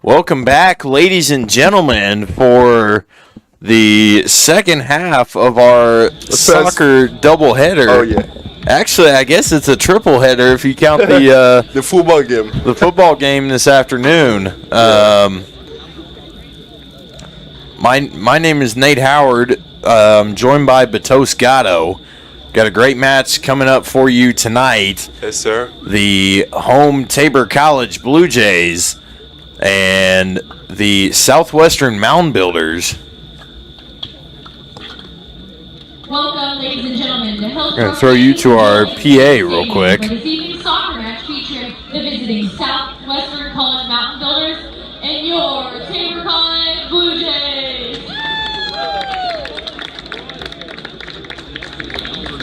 Welcome back, ladies and gentlemen, for the second half of our soccer doubleheader. Oh, yeah. Actually, I guess it's a triple header if you count the the football game. The football game this afternoon. My name is Nate Howard. I'm joined by Batos Gatto. Got a great match coming up for you tonight. Yes, sir. The home Tabor College Blue Jays and the Southwestern Mound Builders. Welcome, ladies and gentlemen. I'm going to throw you to our PA real quick. For this evening's soccer match featuring the visiting Southwestern College Mountain Builders and your Tabor College Blue Jays.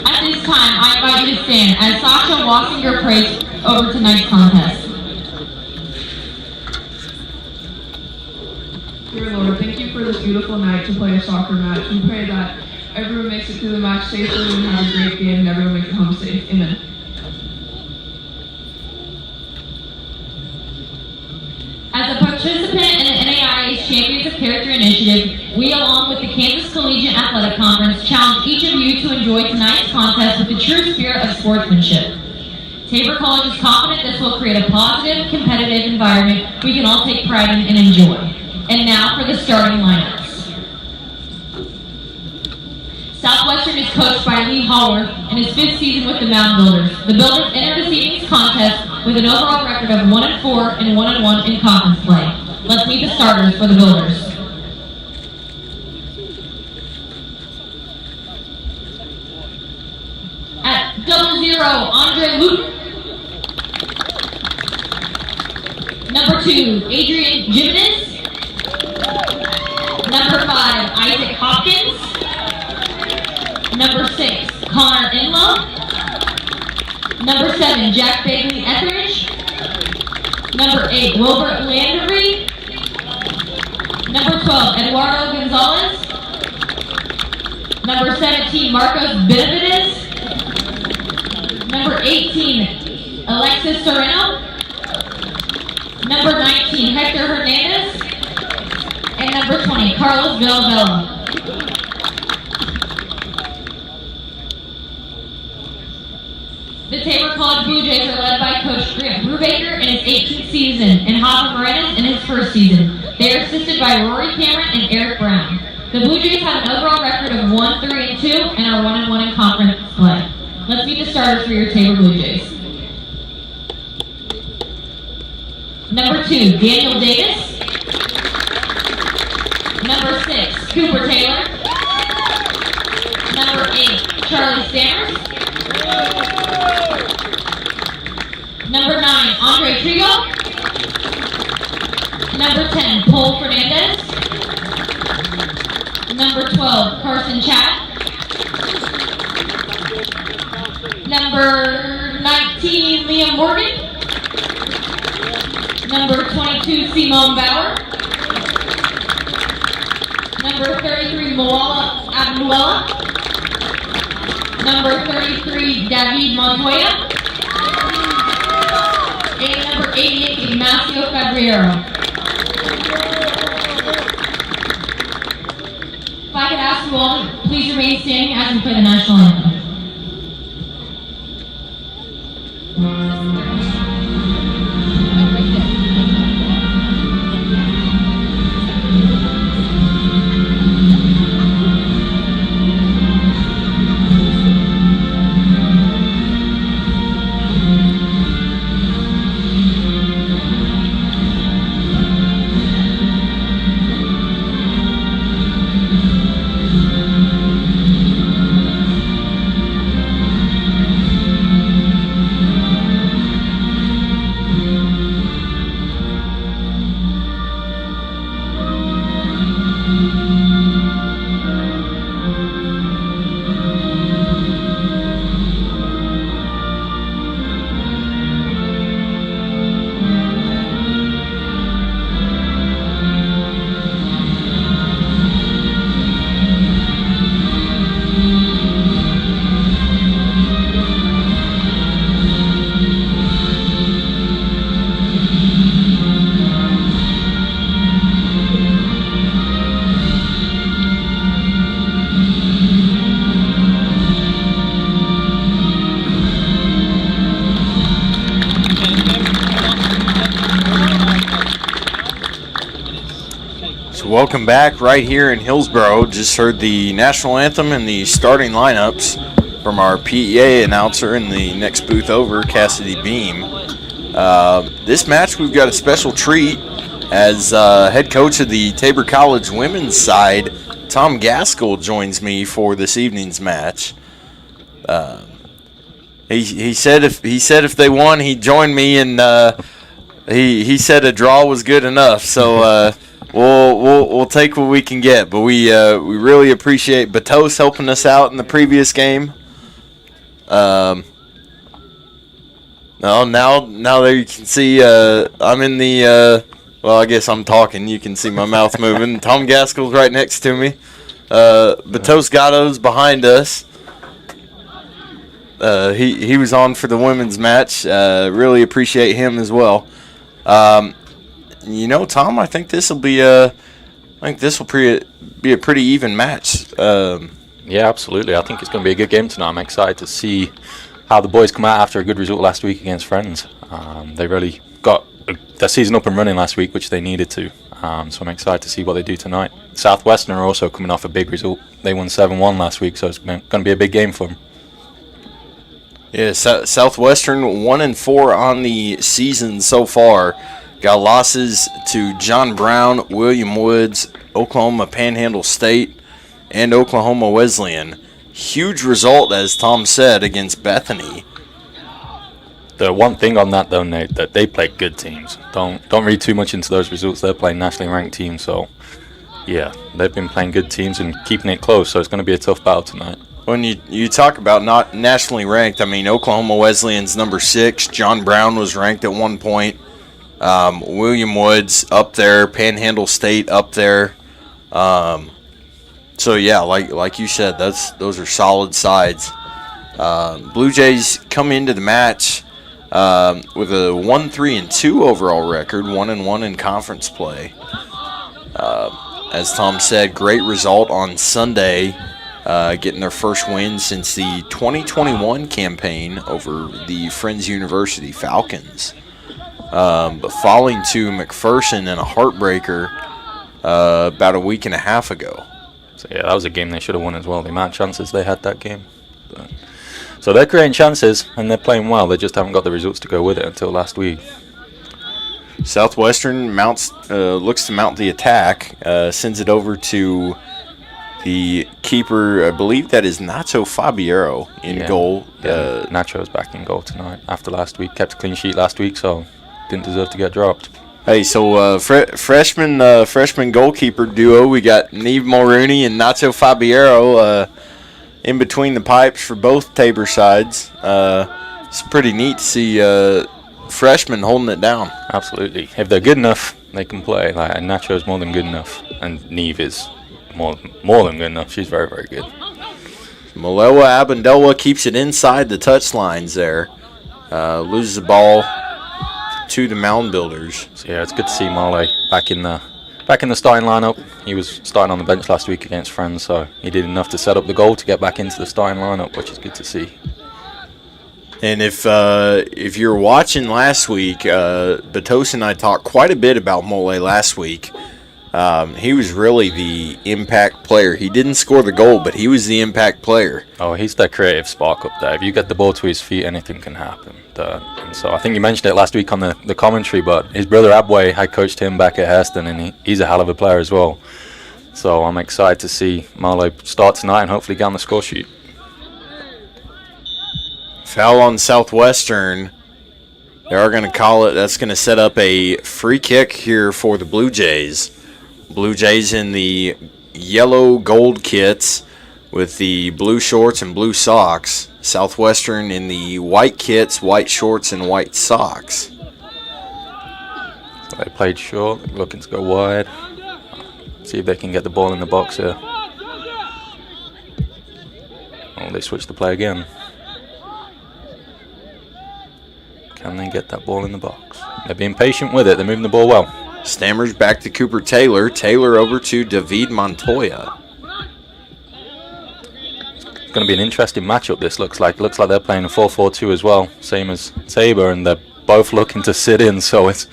At this time, I invite you to stand as Sasha Wassinger prays over tonight's contest. Dear Lord, thank you for this beautiful night to play a soccer match. We pray that everyone makes it through the match safely and have a great game and everyone makes it home safe. Amen. As a participant in the NAIA's Champions of Character Initiative, we, along with the Kansas Collegiate Athletic Conference, challenge each of you to enjoy tonight's contest with the true spirit of sportsmanship. Tabor College is confident this will create a positive, competitive environment we can all take pride in and enjoy. And now for the starting lineups. Southwestern is coached by Lee Howard in his 5th season with the Mound Builders. The Builders enter this evening's contest with an overall record of 1-4 and 1-1 in conference play. Let's meet the starters for the Builders. At 00, Andre Luton. Number 2, Adrian Jimenez. Number 5, Isaac Hopkins. Number 6, Connor Inlow. Number 7, Jack Bailey Etheridge. Number 8, Wilbert Landry. Number 12, Eduardo Gonzalez. Number 17, Marcos Benavides. Number 18, Alexis Sereno. Number 19, Hector Hernandez. And number 20, Carlos Villavella. The Tabor College Blue Jays are led by Coach Grant Brubaker in his 18th season and Javi Morenas in his 1st season. They are assisted by Rory Cameron and Eric Brown. The Blue Jays have an overall record of 1-3-2 and are 1-1 in conference play. Let's meet the starters for your Tabor Blue Jays. Number 2, Daniel Davis. Number 6, Cooper Taylor. Number 8, Charlie Stammers. Number 9, Andre Trigo. Number 10, Paul Fernandez. Number 12, Carson Chad. Number 19, Liam Morgan. Number 22, Simone Bauer. Number 33, Moala Abduella. Number 33, David Montoya. And number 88, Ignacio Fabriero. If I could ask you all to please remain standing as we play the national anthem. welcome back right here in Hillsboro. Just heard the national anthem and the starting lineups from our PEA announcer in the next booth over, Cassidy Beam. This match, we've got a special treat as head coach of the Tabor College women's side, Tom Gaskell, joins me for this evening's match. He said if they won, he'd join me, and he said a draw was good enough. So we'll take what we can get. But we really appreciate Batos helping us out in the previous game. Now there you can see I'm in the well, I guess I'm talking. You can see my mouth moving. Tom Gaskell's right next to me. Batos Gatto's behind us. He was on for the women's match. Really appreciate him as well. Tom, I think this will be be a pretty even match. Yeah, absolutely. I think it's going to be a good game tonight. I'm excited to see how the boys come out after a good result last week against Friends. They really got their season up and running last week, which they needed to. So I'm excited to see what they do tonight. Southwestern are also coming off a big result. They won 7-1 last week, so it's going to be a big game for them. Yeah, Southwestern 1-4 on the season so far. Got losses to John Brown, William Woods, Oklahoma Panhandle State, and Oklahoma Wesleyan. Huge result, as Tom said, against Bethany. The one thing on that, though, Nate, that they play good teams. Don't read too much into those results. They're playing nationally ranked teams, so yeah, they've been playing good teams and keeping it close. So it's going to be a tough battle tonight. When you talk about not nationally ranked, I mean Oklahoma Wesleyan's number 6. John Brown was ranked at one point. William Woods up there. Panhandle State up there. So yeah, like you said, those are solid sides. Blue Jays come into the match with a 1-3-2 overall record, 1-1 in conference play. As Tom said, great result on Sunday, getting their first win since the 2021 campaign over the Friends University Falcons. But falling to McPherson in a heartbreaker about a week and a half ago. So yeah, that was a game they should have won as well. The amount of chances they had that game. So they're creating chances and they're playing well. They just haven't got the results to go with it until last week. Southwestern looks to mount the attack, sends it over to the keeper. I believe that is Nacho Fabiero in goal. Yeah, Nacho's back in goal tonight after last week. Kept a clean sheet last week, so didn't deserve to get dropped. Hey, so freshman goalkeeper duo, we got Neve Mulrooney and Nacho Fabiero in between the pipes for both Tabor sides. It's pretty neat to see freshmen holding it down. Absolutely. If they're good enough, they can play. And Nacho's more than good enough, and Neve is more than good enough. She's very, very good. Malewa Abandelwa keeps it inside the touch lines there. Loses the ball to the Mound Builders. So yeah, it's good to see Male back in the starting lineup. He was starting on the bench last week against Friends, so he did enough to set up the goal to get back into the starting lineup, which is good to see. And if you're watching last week, Batos and I talked quite a bit about Mole last week. He was really the impact player. He didn't score the goal, but he was the impact player. Oh, he's that creative spark up there. If you get the ball to his feet, anything can happen. And so I think you mentioned it last week on the commentary, but his brother Abway had coached him back at Hairston, and he's a hell of a player as well. So I'm excited to see Marlowe start tonight and hopefully get on the score sheet. Foul on Southwestern. They are going to call it. That's going to set up a free kick here for the Blue Jays. Blue Jays in the yellow gold kits with the blue shorts and blue socks. Southwestern in the white kits, white shorts, and white socks. So they played short, looking to go wide. See if they can get the ball in the box here. Oh, they switched the play again. Can they get that ball in the box? They're being patient with it. They're moving the ball well. Stammers back to Cooper Taylor. Taylor over to David Montoya. It's going to be an interesting matchup, this looks like. Looks like they're playing a 4-4-2 as well, same as Tabor, and they're both looking to sit in, so it's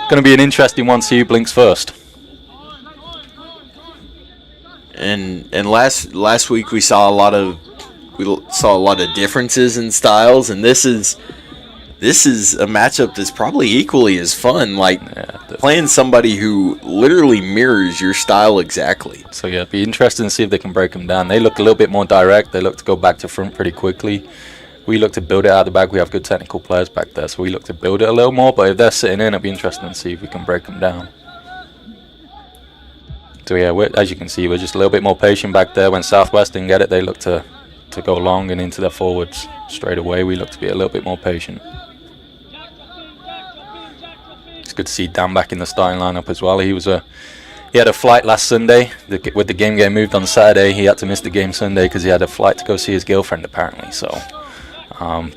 going to be an interesting one. See who blinks first. and last week we saw a lot of differences in styles, and this is a matchup that's probably equally as fun. Like playing somebody who literally mirrors your style exactly. So yeah, it'd be interesting to see if they can break them down. They look a little bit more direct. They look to go back to front pretty quickly. We look to build it out of the back. We have good technical players back there, so we look to build it a little more. But if they're sitting in, it'll be interesting to see if we can break them down. So yeah, as you can see, we're just a little bit more patient back there. When Southwestern get it, they look to go long and into their forwards straight away. We look to be a little bit more patient. It's good to see Dan back in the starting lineup as well. He had a flight last Sunday. With the game getting moved on Saturday, he had to miss the game Sunday because he had a flight to go see his girlfriend apparently. So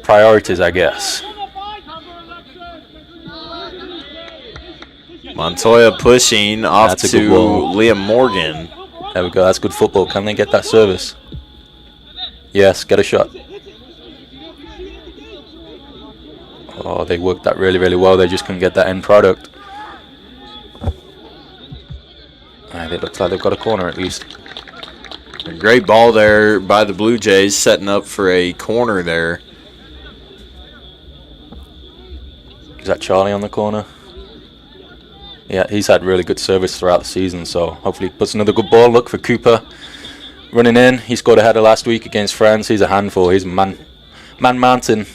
priorities, I guess. Montoya pushing off to Liam Morgan. There we go. That's good football. Can they get that service? Yes, get a shot. Oh, they worked that really, really well. They just couldn't get that end product. It looks like they've got a corner at least. A great ball there by the Blue Jays, setting up for a corner there. Is that Charlie on the corner? Yeah, he's had really good service throughout the season, so hopefully he puts another good ball. Look for Cooper running in. He scored a header last week against France. He's a handful. He's a man mountain.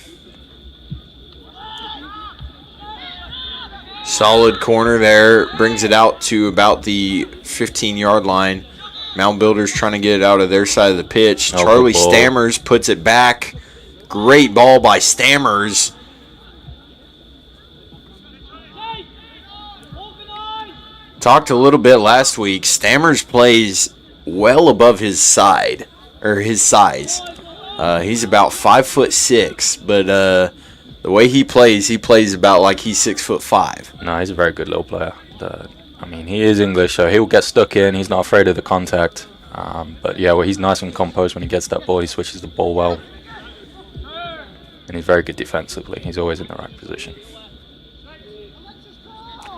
Solid corner there. Brings it out to about the 15-yard line. Mound Builders trying to get it out of their side of the pitch. Charlie Stammers puts it back. Great ball by Stammers. Talked a little bit last week. Stammers plays well above his size. He's about 5'6", but the way he plays about like he's 6'5". No, he's a very good little player. I mean, he is English, so he'll get stuck in. He's not afraid of the contact. But yeah, well, he's nice and composed when he gets that ball. He switches the ball well, and he's very good defensively. He's always in the right position.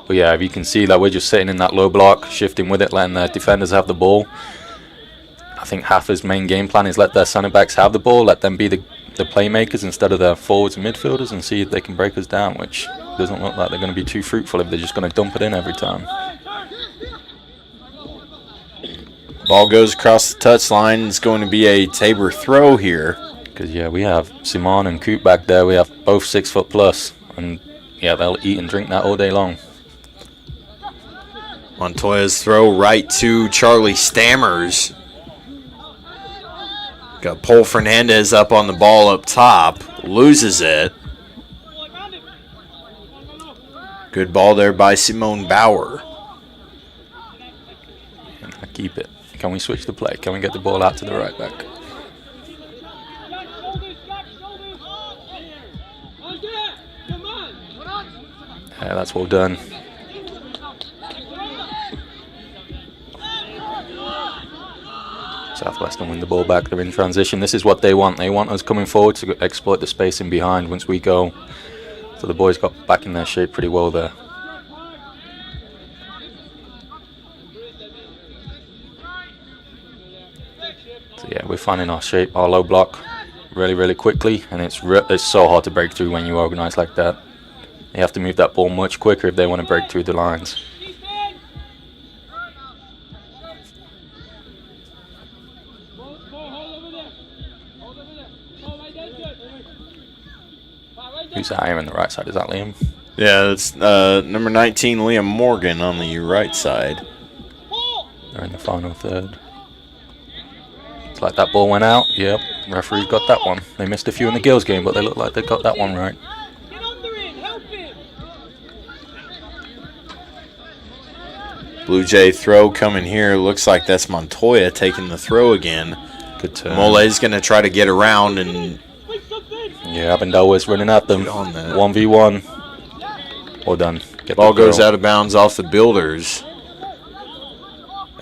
But yeah, if you can see that we're just sitting in that low block, shifting with it, letting the defenders have the ball. I think Haffer's main game plan is let their center backs have the ball, let them be the playmakers instead of their forwards and midfielders, and see if they can break us down, which doesn't look like they're going to be too fruitful if they're just going to dump it in every time. Ball goes across the touchline. It's going to be a Tabor throw here. Because yeah, we have Simon and Coop back there. We have both 6'+", and yeah, they'll eat and drink that all day long. Montoya's throw right to Charlie Stammers. Got Paul Fernandez up on the ball up top. Loses it. Good ball there by Simone Bauer. And I keep it. Can we switch the play? Can we get the ball out to the right back? Yeah, that's well done. Southwestern win the ball back. They're in transition. This is what they want. They want us coming forward to exploit the space in behind once we go. So the boys got back in their shape pretty well there. So yeah, we're finding our shape, our low block really, really quickly, and it's so hard to break through when you organize like that. You have to move that ball much quicker if they want to break through the lines. Who's that here on the right side? Is that Liam? Yeah, that's number 19, Liam Morgan, on the right side. They're in the final third. It's like that ball went out. Yep, referee got that one. They missed a few in the girls game, but they look like they got that one right. Blue Jay throw coming here. Looks like that's Montoya taking the throw again. Good turn. Mole's going to try to get around and... Yeah, Abendel was running at them. 1v1. Well done. Ball goes out of bounds off the Builders.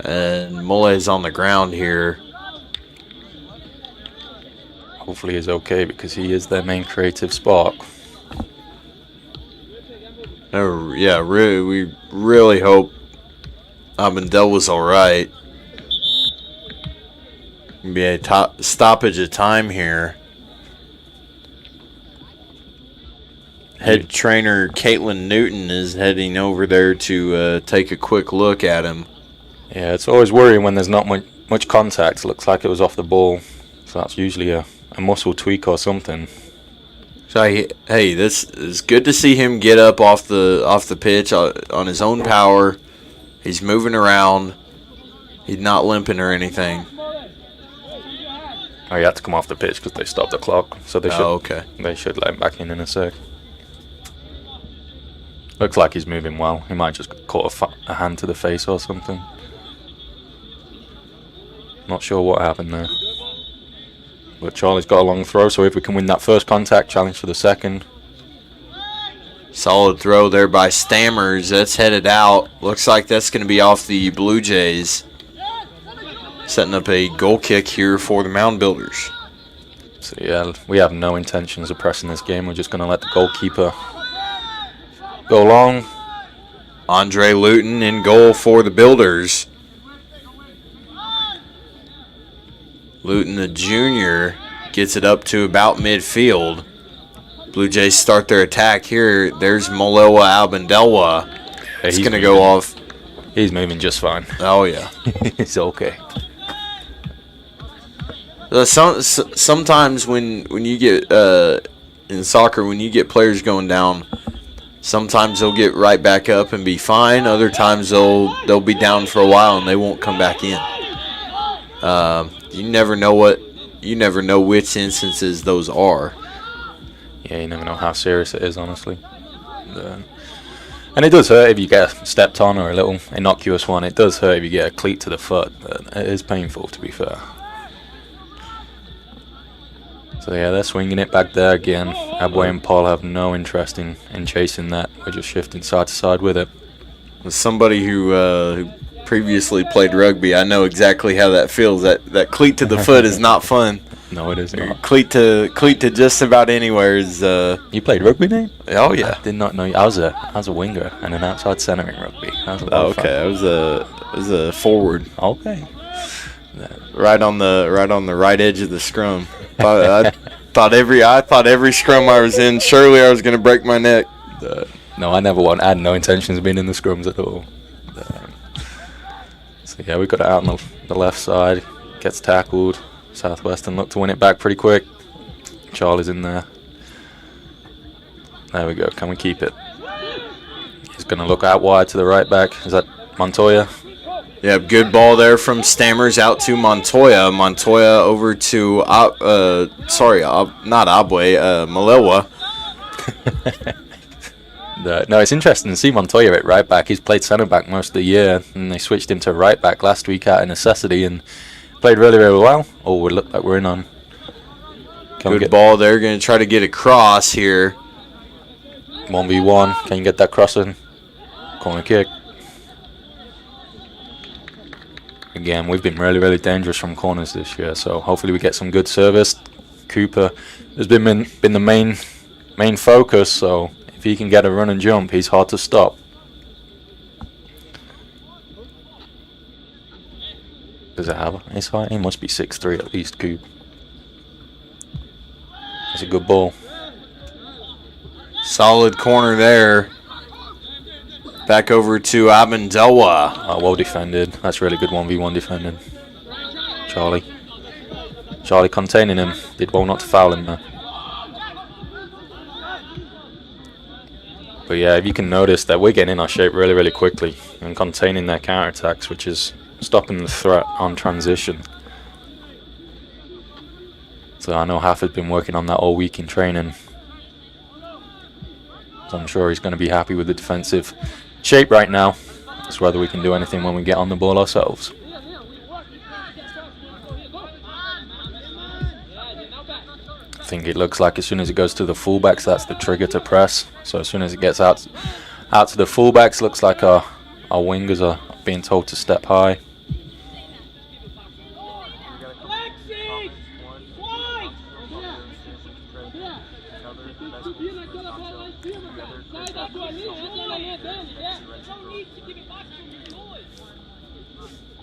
And Mole's on the ground here. Hopefully he's okay because he is their main creative spark. Yeah, we really hope Abendel was all right. Be a stoppage of time here. Head trainer Caitlin Newton is heading over there to take a quick look at him. Yeah, it's always worrying when there's not much contact. It looks like it was off the ball, so that's usually a muscle tweak or something. So hey, this is good to see him get up off the pitch on his own power. He's moving around. He's not limping or anything. Oh, he had to come off the pitch because they stopped the clock, so they should. Oh, okay. They should let him back in a sec. Looks like he's moving well. He might just caught a hand to the face or something. Not sure what happened there. But Charlie's got a long throw, so if we can win that first contact, challenge for the second. Solid throw there by Stammers. That's headed out. Looks like that's going to be off the Blue Jays. Setting up a goal kick here for the Mound Builders. So yeah, we have no intentions of pressing this game. We're just going to let the goalkeeper go long. Andre Luton in goal for the Builders. Luton, the junior, gets it up to about midfield. Blue Jays start their attack here. There's Maloa Albandelwa. Yeah, it's going to go off. He's moving just fine. Oh, yeah. It's okay. Sometimes when you get in soccer, when you get players going down, sometimes they'll get right back up and be fine. Other times they'll be down for a while and they won't come back in. You never know which instances those are. Yeah, you never know how serious it is, honestly. And it does hurt if you get stepped on or a little innocuous one. It does hurt if you get a cleat to the foot, but it is painful, to be fair. So yeah, they're swinging it back there again. Abway and Paul have no interest in chasing that. We're just shifting side to side with it. As somebody who previously played rugby, I know exactly how that feels. That cleat to the foot is not fun. No, it is not. Cleat to just about anywhere is. You played rugby, Nate? Oh yeah. I did not know. I was a winger and an outside centre in rugby. Okay, I was a forward. Okay. Right on the right edge of the scrum. I thought every scrum I was in, surely I was going to break my neck. No, I had no intentions of being in the scrums at all. So yeah, we got it out on the left side. Gets tackled. Southwestern look to win it back pretty quick. Charlie's in there. There we go. Can we keep it? He's going to look out wide to the right back. Is that Montoya? Yeah, good ball there from Stammers out to Montoya. Montoya over to, not Abwe, Malewa. No, it's interesting to see Montoya at right back. He's played centre back most of the year, and they switched him to right back last week out of necessity and played really, really well. Oh, we look like we're in on. Good ball there. Going to try to get across here. 1v1. Can you get that crossing? Corner kick. Again, we've been really, really dangerous from corners this year, so hopefully we get some good service. Cooper has been the main focus, so if he can get a run and jump, he's hard to stop. Does it have his height? He must be 6'3" at least, Coop. That's a good ball. Solid corner there. Back over to Abendelwa. Oh, well defended. That's really good 1v1 defending. Charlie containing him. Did well not to foul him there. But yeah, if you can notice that we're getting in our shape really, really quickly and containing their counterattacks, which is stopping the threat on transition. So I know Half has been working on that all week in training. So I'm sure he's going to be happy with the defensive shape right now. It's whether we can do anything when we get on the ball ourselves. I think it looks like as soon as it goes to the fullbacks, that's the trigger to press. So as soon as it gets out to the fullbacks, looks like our wingers are being told to step high.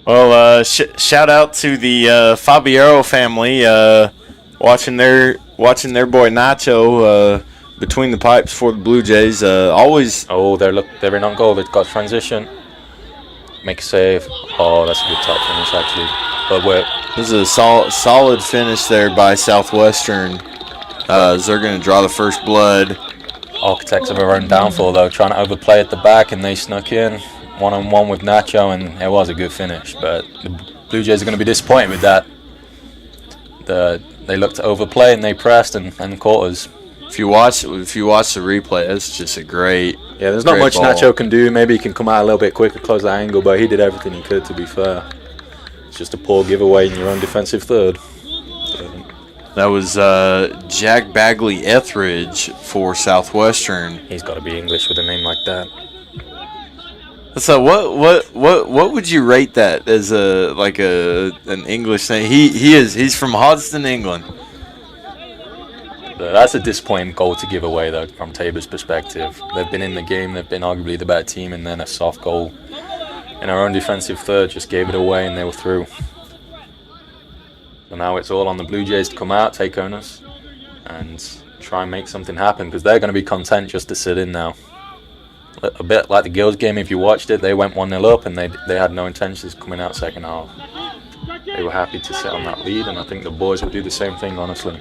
Well, shout out to the Fabiero family watching their boy Nacho between the pipes for the Blue Jays. Always. Oh, they're in on goal. They've got transition. Make a save. Oh, that's a good tight finish actually. But this is a solid finish there by Southwestern. As they're going to draw the first blood. Architects of their own downfall though, trying to overplay at the back, and they snuck in one-on-one with Nacho, and it was a good finish. But the Blue Jays are going to be disappointed with that. They looked to overplay and they pressed and caught us. If you watch the replay, it's just a great. Yeah, there's not much ball. Nacho can do. Maybe he can come out a little bit quicker, close that angle, but he did everything he could, to be fair. It's just a poor giveaway in your own defensive third. That was Jack Bagley Etheridge for Southwestern. He's got to be English with a name like that. So what would you rate that as an English name? He's from Hoddesdon, England. That's a disappointing goal to give away though from Tabor's perspective. They've been in the game, they've been arguably the better team, and then a soft goal in our own defensive third just gave it away and they were through. So now it's all on the Blue Jays to come out, take onus, and try and make something happen, because they're going to be content just to sit in now. A bit like the Guilds game, if you watched it, they went 1-0 up and they had no intentions coming out second half. They were happy to sit on that lead, and I think the boys will do the same thing, honestly.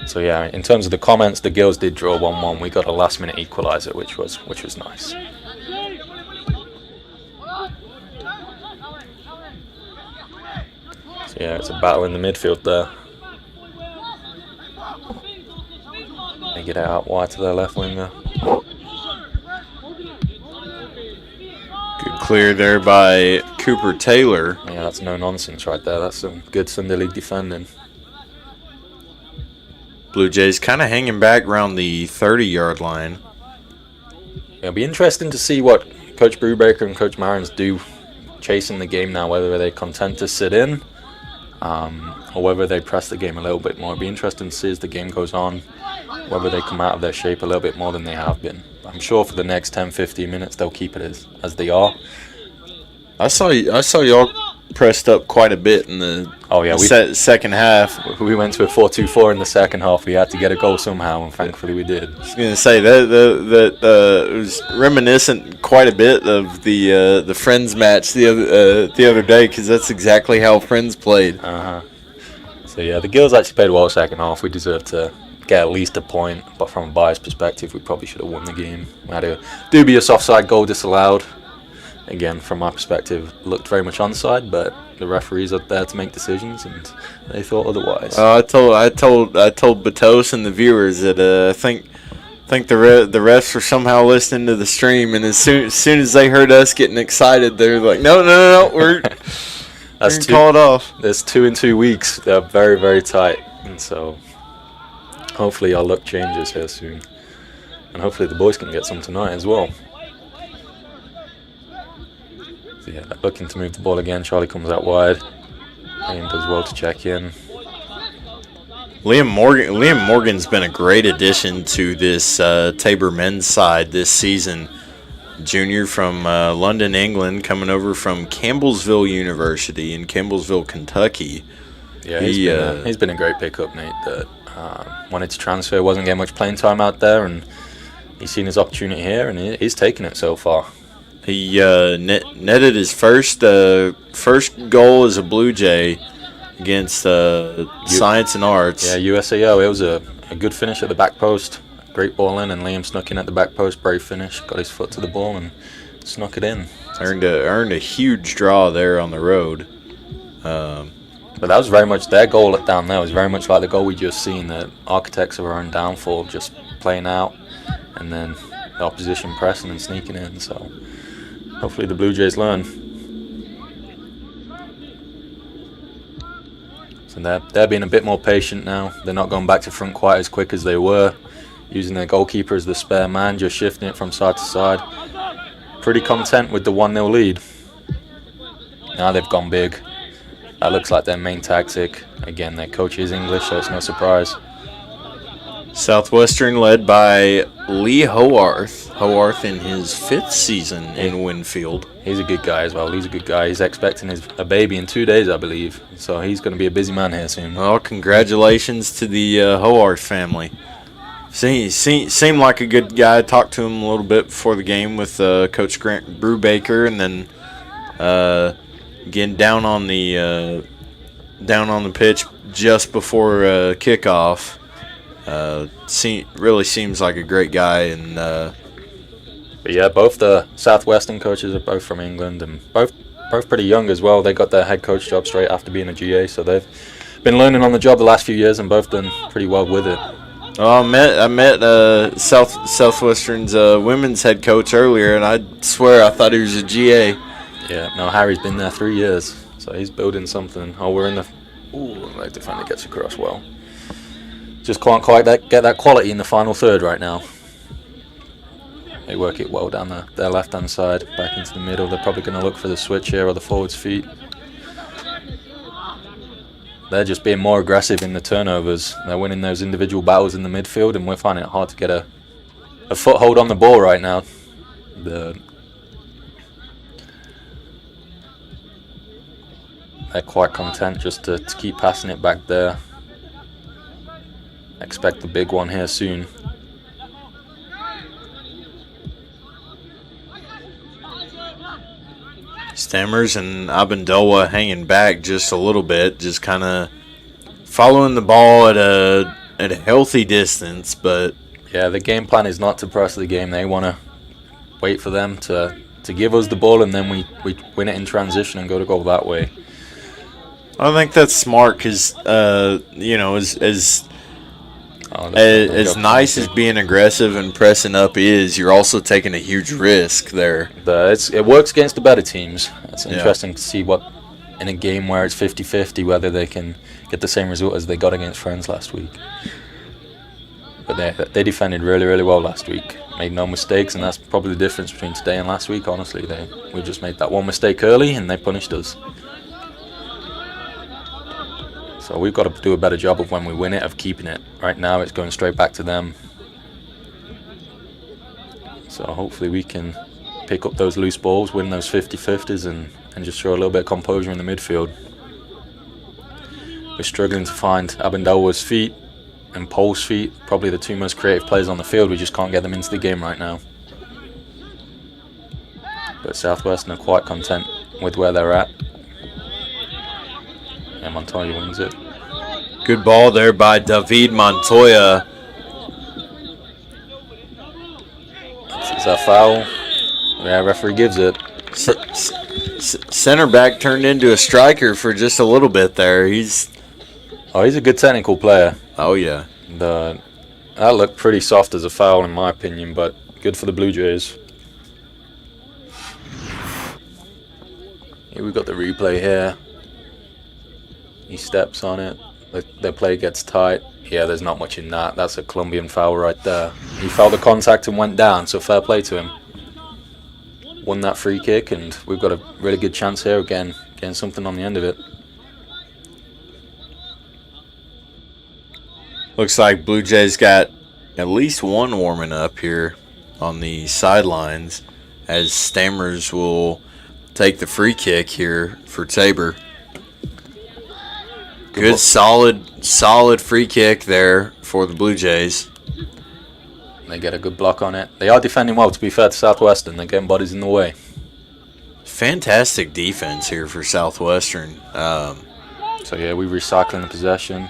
So yeah, in terms of the comments, the Guilds did draw 1-1. We got a last-minute equalizer, which was nice. So yeah, it's a battle in the midfield there. They get it out wide to their left winger. Good clear there by Cooper Taylor. Yeah, that's no nonsense right there. That's some good Sunday League defending. Blue Jays kind of hanging back around the 30-yard line. It'll be interesting to see what Coach Brubaker and Coach Marins do chasing the game now, whether they're content to sit in or whether they press the game a little bit more. It'll be interesting to see as the game goes on whether they come out of their shape a little bit more than they have been. I'm sure for the next 10-15 minutes they'll keep it as they are. I saw y'all pressed up quite a bit in the second half. We went to a 4-2-4 in the second half. We had to get a goal somehow, and thankfully we did. I was going to say that it was reminiscent quite a bit of the Friends match the other day, because that's exactly how Friends played. So yeah, the Guilds actually played well second half. We deserved to get at least a point, but from a biased perspective, we probably should have won the game. We had a dubious offside goal disallowed. Again, from my perspective, looked very much onside, but the referees are there to make decisions, and they thought otherwise. I told Batos and the viewers that I think the refs were somehow listening to the stream, and as soon as they heard us getting excited, they're like, no, we're gonna call it off. There's 2 in 2 weeks. They're very, very tight, and so hopefully our luck changes here soon, and hopefully the boys can get some tonight as well. Yeah, looking to move the ball again. Charlie comes out wide. Liam does well to check in. Liam Morgan's been a great addition to this Tabor men's side this season. Junior from London, England, coming over from Campbellsville University in Campbellsville, Kentucky. Yeah, he's been a great pickup, Nate. That wanted to transfer, wasn't getting much playing time out there, and he's seen his opportunity here, and he's taken it so far. He netted his first goal as a Blue Jay against Science and Arts. Yeah, USAO. It was a good finish at the back post. Great ball in, and Liam snuck in at the back post. Brave finish. Got his foot to the ball and snuck it in. Earned a huge draw there on the road. But that was very much their goal down there. It was very much like the goal we just seen. The architects of our own downfall, just playing out, and then the opposition pressing and sneaking in. So hopefully the Blue Jays learn. So they're being a bit more patient now. They're not going back to front quite as quick as they were. Using their goalkeeper as the spare man, just shifting it from side to side. Pretty content with the 1-0 lead. Now they've gone big. That looks like their main tactic. Again, their coach is English, so it's no surprise. Southwestern led by Lee Hoarth. Hoarth in his 5th season in Winfield. He's a good guy as well. He's a good guy. He's expecting a baby in 2 days, I believe. So he's going to be a busy man here soon. Well, congratulations to the Hoarth family. Seemed like a good guy. Talked to him a little bit before the game with Coach Grant Brubaker, and then getting down on the pitch just before kickoff. Really seems like a great guy, and but yeah, both the Southwestern coaches are both from England, and both pretty young as well. They got their head coach job straight after being a GA, so they've been learning on the job the last few years, and both done pretty well with it. Well, I met Southwestern's women's head coach earlier, and I swear I thought he was a GA. Yeah, no, Harry's been there 3 years, so he's building something. Oh, we're in the. Ooh, the defender gets across well. Just can't quite get that quality in the final third right now. They work it well down their left-hand side, back into the middle. They're probably going to look for the switch here or the forward's feet. They're just being more aggressive in the turnovers. They're winning those individual battles in the midfield, and we're finding it hard to get a foothold on the ball right now. They're quite content just to keep passing it back there. Expect the big one here soon. Stammers and Abendoa hanging back just a little bit, just kind of following the ball at a healthy distance. But yeah, the game plan is not to press the game. They want to wait for them to give us the ball, and then we win it in transition and go to goal that way. I think that's smart because as nice as being aggressive and pressing up is, you're also taking a huge risk there. It works against the better teams. It's interesting to see what in a game where it's 50-50 whether they can get the same result as they got against Friends last week. But they defended really, really well last week. Made no mistakes, and that's probably the difference between today and last week, honestly. We just made that one mistake early, and they punished us. So we've got to do a better job of when we win it, of keeping it. Right now it's going straight back to them. So hopefully we can pick up those loose balls, win those 50-50s, and just show a little bit of composure in the midfield. We're struggling to find Abendowa's feet and Pole's feet, probably the two most creative players on the field. We just can't get them into the game right now. But Southwestern are quite content with where they're at. And Montoya wins it. Good ball there by David Montoya. Is that foul? Yeah, referee gives it. Center back turned into a striker for just a little bit there. He's a good technical player. Oh yeah. That looked pretty soft as a foul in my opinion, but good for the Blue Jays. Here we've got the replay here. He steps on it. The play gets tight. Yeah, there's not much in that. That's a Colombian foul right there. He felt the contact and went down, so fair play to him. Won that free kick, and we've got a really good chance here again, getting something on the end of it. Looks like Blue Jays got at least one warming up here on the sidelines, as Stammers will take the free kick here for Tabor. Good, solid free kick there for the Blue Jays. They get a good block on it. They are defending well, to be fair to Southwestern. They're getting bodies in the way. Fantastic defense here for Southwestern. So yeah, we're recycling the possession.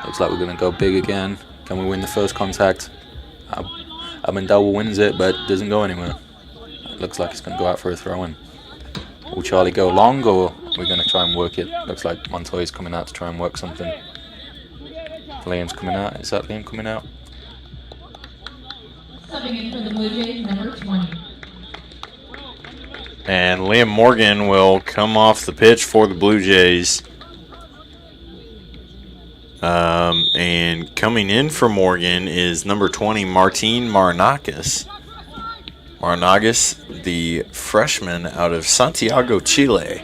Looks like we're going to go big again. Can we win the first contact? Amendola wins it, but doesn't go anywhere. It looks like it's going to go out for a throw-in. Will Charlie go long, or we're going to try and work it? Looks like Montoya's coming out to try and work something. Liam's coming out. Is that Liam coming out? Subbing in for the Blue Jays, number 20. And Liam Morgan will come off the pitch for the Blue Jays. And coming in for Morgan is number 20, Martin Maranakis. Maranakis, the freshman out of Santiago, Chile.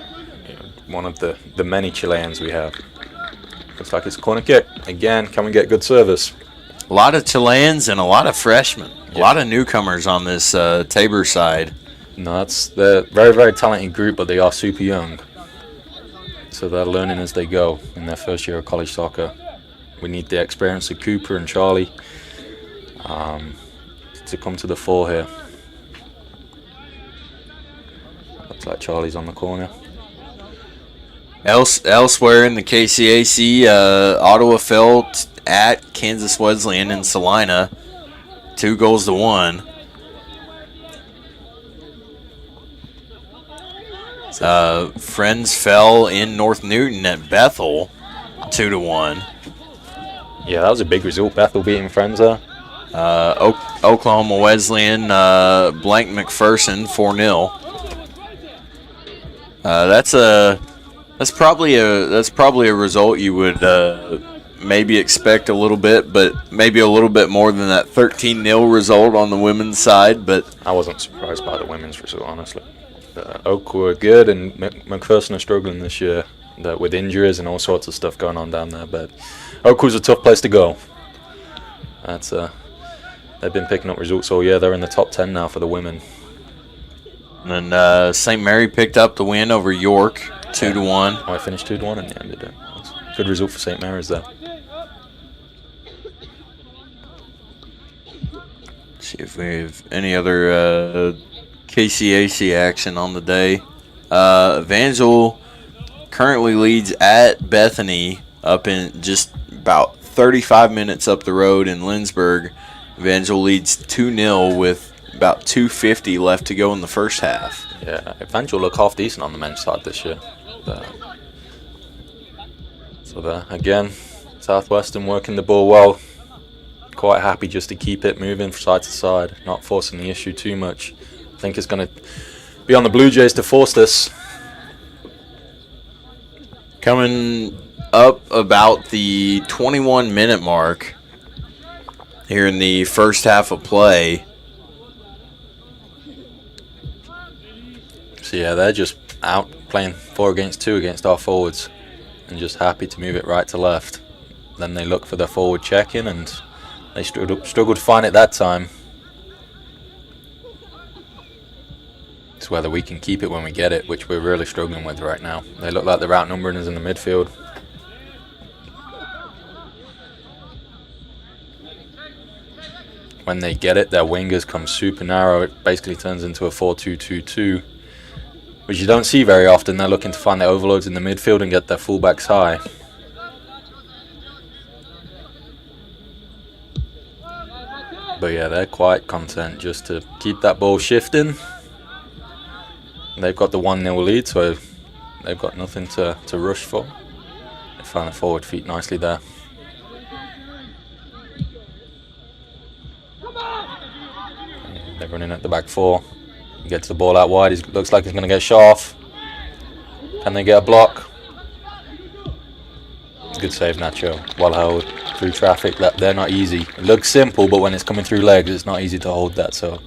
One of the many Chileans we have. Looks like it's a corner kick. Again, can we get good service? A lot of Chileans and a lot of freshmen. A lot of newcomers on this Tabor side. No, they're a very, very talented group, but they are super young. So they're learning as they go in their first year of college soccer. We need the experience of Cooper and Charlie to come to the fore here. Looks like Charlie's on the corner. Elsewhere in the KCAC, Ottawa fell at Kansas Wesleyan in Salina, 2-1. Friends fell in North Newton at Bethel, 2-1. Yeah, that was a big result. Bethel beating Friends there. Oklahoma Wesleyan blanked McPherson 4-0. That's probably a result you would maybe expect a little bit, but maybe a little bit more than that 13-0 result on the women's side. But I wasn't surprised by the women's result, honestly. Oak were good, and McPherson are struggling this year with injuries and all sorts of stuff going on down there. But Oak was a tough place to go. They've been picking up results all year. They're in the top 10 now for the women. And then St. Mary picked up the win over York, 2-1. I finished 2-1 in the end of it. That's a good result for St. Mary's there. See if we have any other KCAC action on the day. Evangel currently leads at Bethany up in just about 35 minutes up the road in Lindsborg. Evangel leads 2-0 with about 2:50 left to go in the first half. Yeah, Evangel look half decent on the men's side this year. Again, Southwestern working the ball well. Quite happy just to keep it moving from side to side, not forcing the issue too much. I think it's going to be on the Blue Jays to force this. Coming up about the 21-minute mark here in the first half of play. So yeah, they're just out playing 4 against 2 against our forwards and just happy to move it right to left. Then they look for their forward check-in, and they struggled to find it that time. It's whether we can keep it when we get it, which we're really struggling with right now. They look like they're outnumbering us in the midfield. When they get it, their wingers come super narrow. It basically turns into a 4-2-2-2, which you don't see very often. They're looking to find their overloads in the midfield and get their fullbacks high. But yeah, they're quite content just to keep that ball shifting. They've got the 1-0 lead, so they've got nothing to rush for. They find the forward feet nicely there. They're running at the back 4. He gets the ball out wide. He looks like he's going to get shot off. Can they get a block? Good save, Nacho. Well held through traffic. They're not easy. It looks simple, but when it's coming through legs, it's not easy to hold that. So,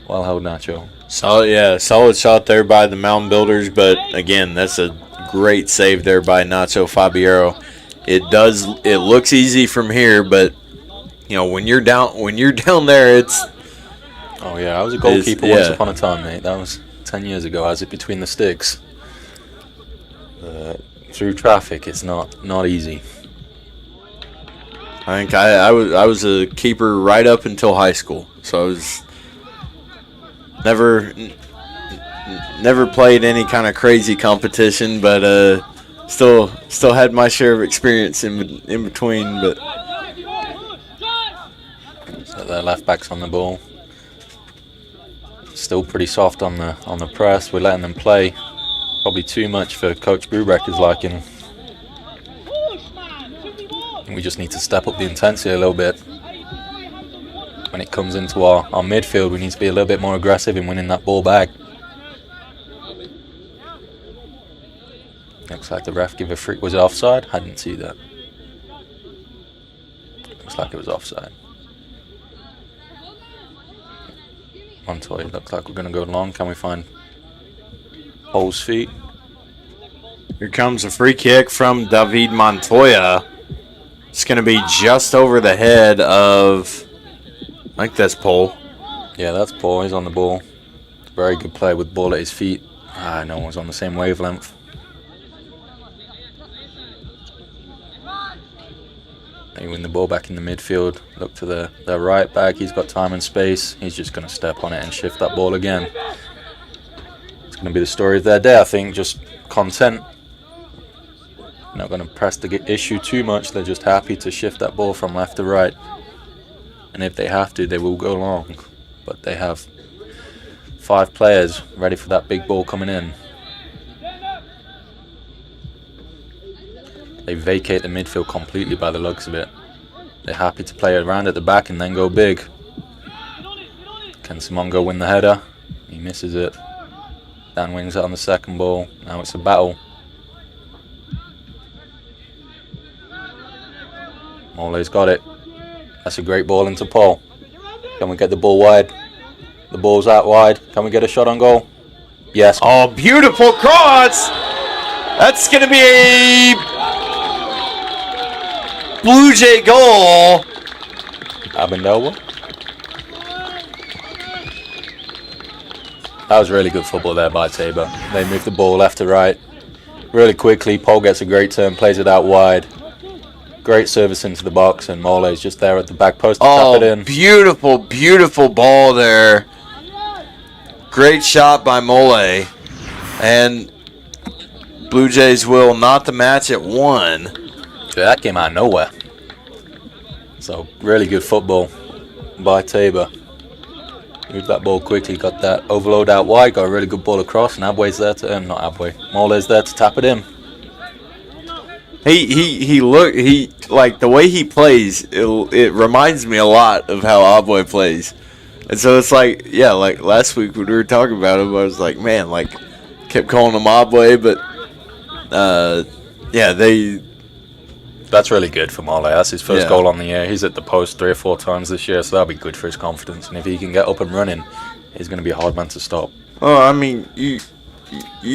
well held, Nacho. Solid shot there by the Mountain Builders. But again, that's a great save there by Nacho Fabiero. It looks easy from here, but you know when you're down there, it's. Oh yeah, I was a goalkeeper once upon a time, mate. That was 10 years ago. I was it between the sticks. Through traffic, it's not easy. I think I was a keeper right up until high school, so I was never played any kind of crazy competition, but still had my share of experience in between. But so their left back's on the ball. Still pretty soft on the press. We're letting them play. Probably too much for Coach Brubrecker's liking. And we just need to step up the intensity a little bit. When it comes into our midfield, we need to be a little bit more aggressive in winning that ball back. Looks like the ref gave a free. Was it offside? I didn't see that. Looks like it was offside. Montoya, looks like we're going to go long. Can we find Pole's feet? Here comes a free kick from David Montoya. It's going to be just over the head of, I think that's Paul. Yeah, that's Paul. He's on the ball. Very good play with the ball at his feet. No one's on the same wavelength. They win the ball back in the midfield. Look to the right back. He's got time and space. He's just going to step on it and shift that ball again. It's going to be the story of their day, I think. Just content. Not going to press the issue too much. They're just happy to shift that ball from left to right. And if they have to, they will go long. But they have 5 players ready for that big ball coming in. They vacate the midfield completely by the looks of it. They're happy to play around at the back and then go big. Can Simongo win the header? He misses it. Dan wings it on the second ball. Now it's a battle. Mole's got it. That's a great ball into Paul. Can we get the ball wide? The ball's out wide. Can we get a shot on goal? Yes. Oh, beautiful cross! That's going to be a Blue Jay goal. Abendova. That was really good football there by Tabor. They moved the ball left to right really quickly. Paul gets a great turn, plays it out wide. Great service into the box, and Mole is just there at the back post to tap it in. Beautiful, beautiful ball there. Great shot by Mole. And Blue Jays will knot the match at 1. So that came out of nowhere. So really good football by Tabor. Moved that ball quickly, got that overload out wide, got a really good ball across, and Abway's there to not Abway. Mole's there to tap it in. He like the way he plays, it reminds me a lot of how Abway plays. And so it's like, yeah, like last week when we were talking about him, I was like, man, like kept calling him Abway, but yeah, that's really good for Mole. That's his first goal on the year. He's at the post 3 or 4 times this year, so that'll be good for his confidence. And if he can get up and running, he's going to be a hard man to stop. Oh, I mean, you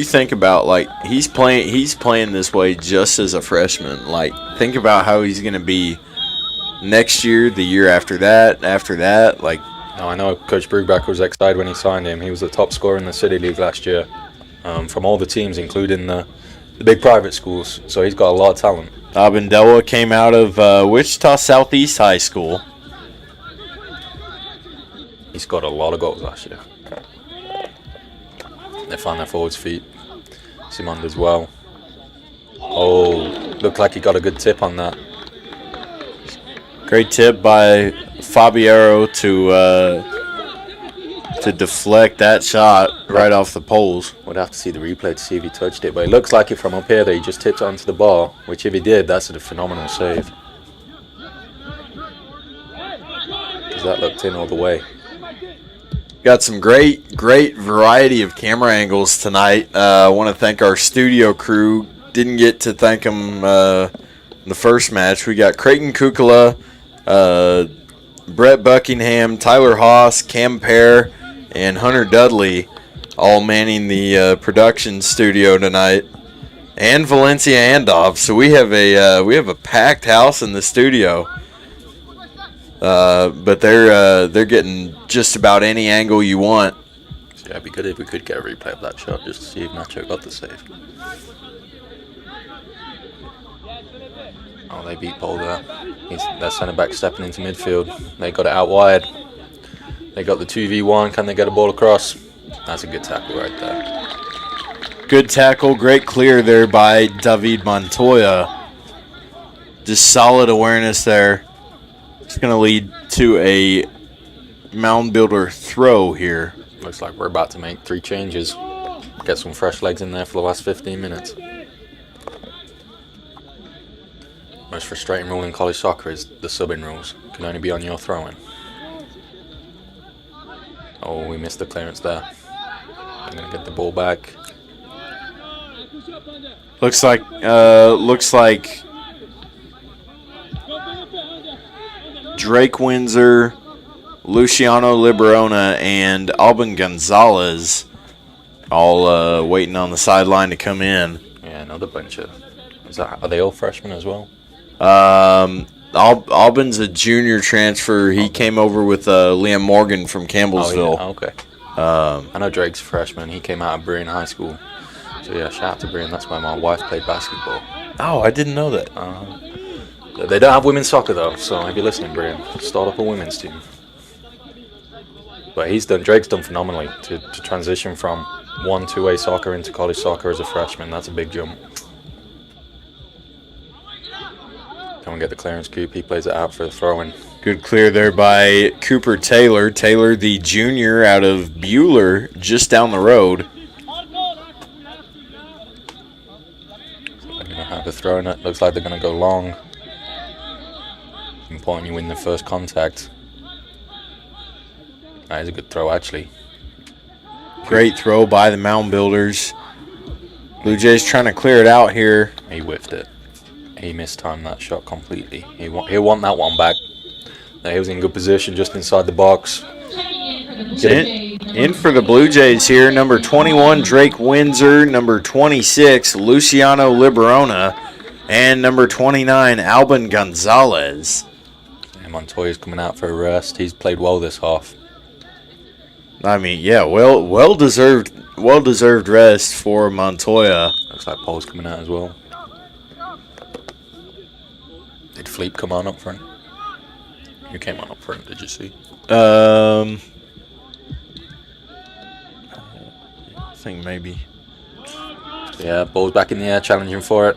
think about, like, he's playing this way just as a freshman. Like, think about how he's going to be next year, the year after that. Like, no, I know Coach Brugback was excited when he signed him. He was the top scorer in the City League last year from all the teams, including the big private schools. So he's got a lot of talent. Abendova came out of Wichita Southeast High School. He scored a lot of goals last year. They found their forwards' feet. Simond as well. Oh, looked like he got a good tip on that. Great tip by Fabiero to deflect that shot right off the poles. We'd have to see the replay to see if he touched it, but it looks like it from up here that he just tipped onto the bar, which if he did, that's a phenomenal save. Because that looked in all the way. Got some great variety of camera angles tonight. I want to thank our studio crew. Didn't get to thank them in the first match. We got Creighton Kukula, Brett Buckingham, Tyler Haas, Cam Pear, and Hunter Dudley all manning the production studio tonight, and Valencia Andov. So we have a packed house in the studio. But they're getting just about any angle you want. So yeah, it'd be good if we could get a replay of that shot just to see if Nacho got the save. Oh, they beat Paul there. Their centre back stepping into midfield. They got it out wide. They got the 2v1. Can they get a ball across? That's a good tackle right there. Good tackle, great clear there by David Montoya. Just solid awareness there. It's going to lead to a mound builder throw here. Looks like we're about to make 3 changes. Get some fresh legs in there for the last 15 minutes. Most frustrating rule in college soccer is the subbing rules. Can only be on your throw-in. Oh, we missed the clearance there. I'm going to get the ball back. Looks like Drake Windsor, Luciano Liberona, and Alban Gonzalez all waiting on the sideline to come in. Yeah, another bunch of... Are they all freshmen as well? Auburn's a junior transfer. He came over with Liam Morgan from Campbellsville. Oh, yeah. Okay. I know Drake's a freshman. He came out of Brian High School. So, yeah, shout out to Brian. That's where my wife played basketball. Oh, I didn't know that. They don't have women's soccer, though. So, if you're listening, Brian, start up a women's team. But Drake's done phenomenally to transition from 1-2A soccer into college soccer as a freshman. That's a big jump. Come and get the clearance, Coop. He plays it out for the throw-in. Good clear there by Cooper Taylor. Taylor, the junior out of Bueller, just down the road. They're going to have the throw-in. It looks like they're going to go long. It's important you win the first contact. That is a good throw, actually. Great throw by the Mound Builders. Blue Jays trying to clear it out here. He whiffed it. He mistimed that shot completely. He'll want that one back. He was in good position just inside the box. In for the Blue Jays here, number 21, Drake Windsor, number 26, Luciano Liberona, and number 29, Alban Gonzalez. And Montoya's coming out for a rest. He's played well this half. I mean, yeah, well deserved rest for Montoya. Looks like Paul's coming out as well. Did Fleep come on up front? You came on up front, did you see? I think maybe. Yeah, ball's back in the air, challenging for it.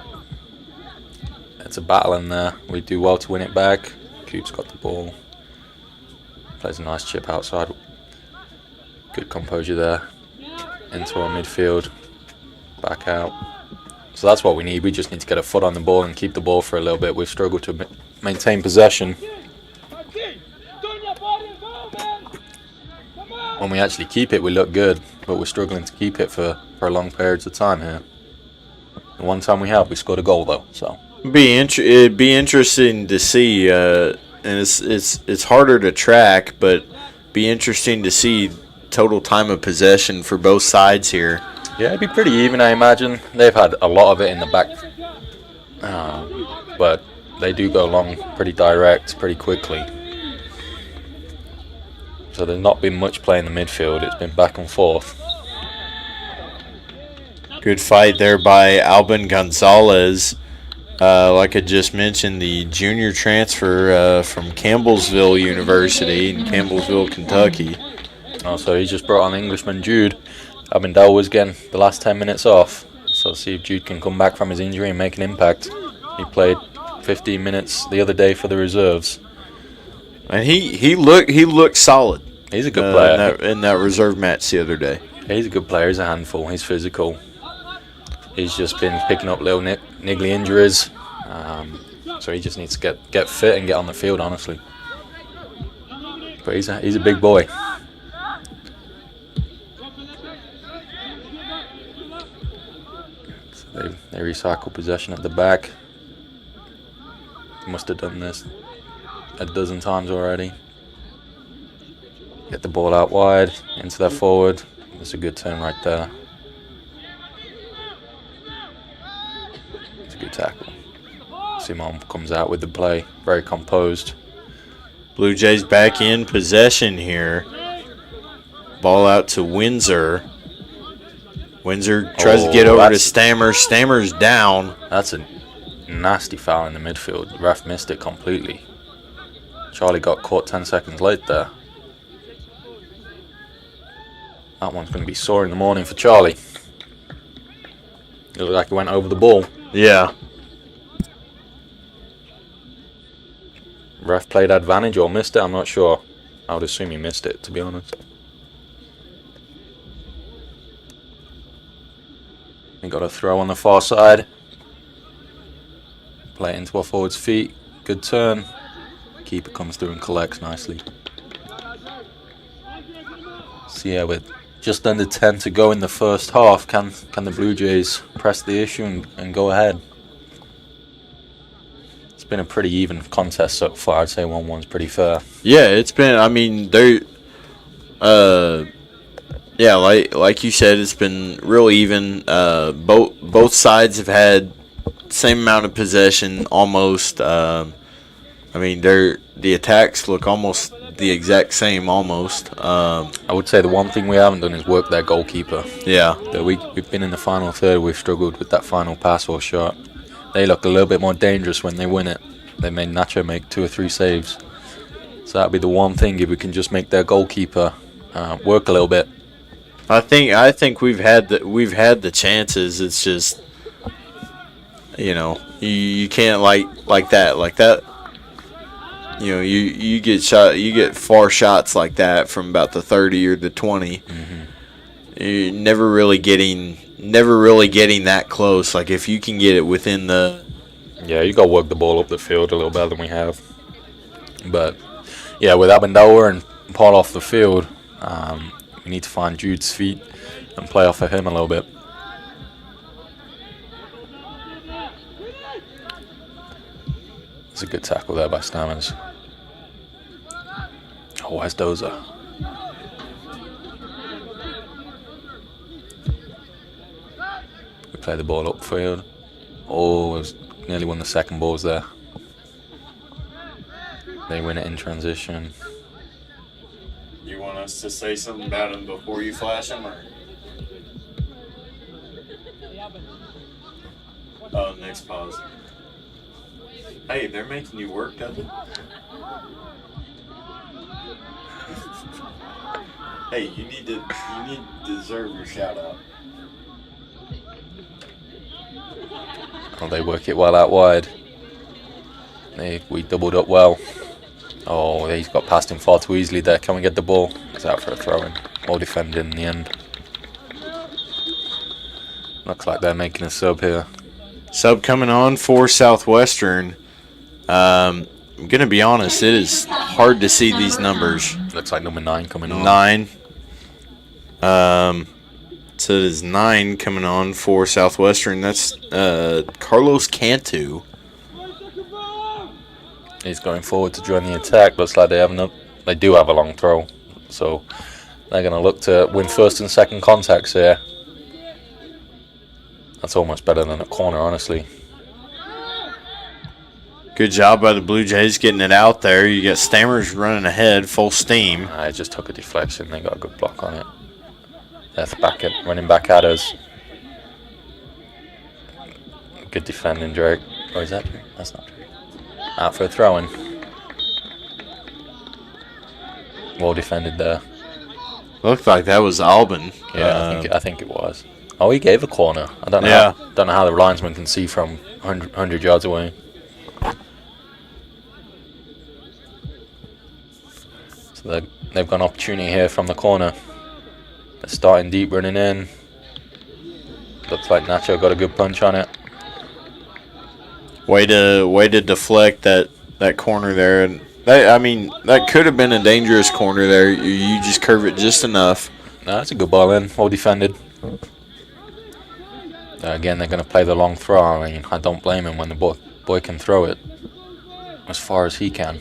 It's a battle in there. We do well to win it back. Coop's got the ball. Plays a nice chip outside. Good composure there. Into our midfield. Back out. So that's what we need. We just need to get a foot on the ball and keep the ball for a little bit. We've struggled to maintain possession. When we actually keep it, we look good, but we're struggling to keep it for long periods of time here. The one time we have, we scored a goal though. So it'd be interesting to see, and it's harder to track, but be interesting to see total time of possession for both sides here. Yeah, it'd be pretty even, I imagine. They've had a lot of it in the back, but they do go long pretty direct, pretty quickly. So there's not been much play in the midfield. It's been back and forth. Good fight there by Alban Gonzalez. Like I just mentioned, the junior transfer from Campbellsville University in Campbellsville, Kentucky. So he just brought on Englishman Jude. Abendale was getting the last 10 minutes off. So see if Jude can come back from his injury and make an impact. He played 15 minutes the other day for the reserves. And he looked solid. He's a good player. In that reserve match the other day. He's a good player. He's a handful. He's physical. He's just been picking up little niggly injuries. So he just needs to get fit and get on the field, honestly. But he's a big boy. So they recycle possession at the back. Must have done this a dozen times already. Get the ball out wide, into their forward. That's a good turn right there. It's a good tackle. Simon comes out with the play, very composed. Blue Jays back in possession here. Ball out to Windsor. Windsor tries to get over to Stammer. Stammer's down. That's a nasty foul in the midfield. The ref missed it completely. Charlie got caught 10 seconds late there. That one's going to be sore in the morning for Charlie. It looked like he went over the ball. Yeah. Ref played advantage or missed it, I'm not sure. I would assume he missed it, to be honest. We got a throw on the far side. Play it into our forward's feet. Good turn. Keeper comes through and collects nicely. So yeah, with just under 10 to go in the first half, can the Blue Jays press the issue and go ahead? It's been a pretty even contest so far. I'd say 1-1's pretty fair. Yeah, it's been. I mean, yeah, like you said, it's been real even. Both sides have had same amount of possession almost. I mean, the attacks look almost the exact same almost. I would say the one thing we haven't done is work their goalkeeper. Yeah. We've been in the final third. We've struggled with that final pass or shot. They look a little bit more dangerous when they win it. They made Nacho make 2 or 3 saves. So that'd be the one thing, if we can just make their goalkeeper work a little bit. I think we've had the chances. It's just, you can't like that. You get far shots like that from about the 30 or the 20. Mm-hmm. You're never really getting that close. Like if you can get it within the. Yeah, you got to work the ball up the field a little better than we have. But yeah, with Amendola and Paul off the field, we need to find Jude's feet and play off of him a little bit. It's a good tackle there by Stammers. Oh, where's Dozer? We play the ball upfield. Oh, it was nearly won the second balls there. They win it in transition. You want us to say something about him before you flash him, or? Oh, next pause. Hey, they're making you work, doesn't it? Hey, you need to deserve your shout out. Oh, they work it well out wide. We doubled up well. Oh, he's got past him far too easily there. Can we get the ball? It's out for a throw-in. Well defended in the end. Looks like they're making a sub here. Sub coming on for Southwestern. I'm going to be honest, it is hard to see these numbers. Looks like number 9 coming on. 9. So it is 9 coming on for Southwestern. That's Carlos Cantu. He's going forward to join the attack. Looks like they do have a long throw. So they're going to look to win first and second contacts here. That's almost better than a corner, honestly. Good job by the Blue Jays getting it out there. You got Stammers running ahead, full steam. I just took a deflection. They got a good block on it. That's running back at us. Good defending, Drake. Or is that Drake? That's not Drake. Out for a throw-in. Well defended there. Looked like that was Albin. Yeah, I think it was. Oh, he gave a corner. I don't know. Yeah. Don't know how the linesman can see from 100 yards away. So they've got an opportunity here from the corner. They're starting deep, running in. Looks like Nacho got a good punch on it. Way to deflect that corner there. And that could have been a dangerous corner there. You just curve it just enough. No, that's a good ball in. Well defended. Again, they're going to play the long throw. I mean, I don't blame him when the boy can throw it as far as he can.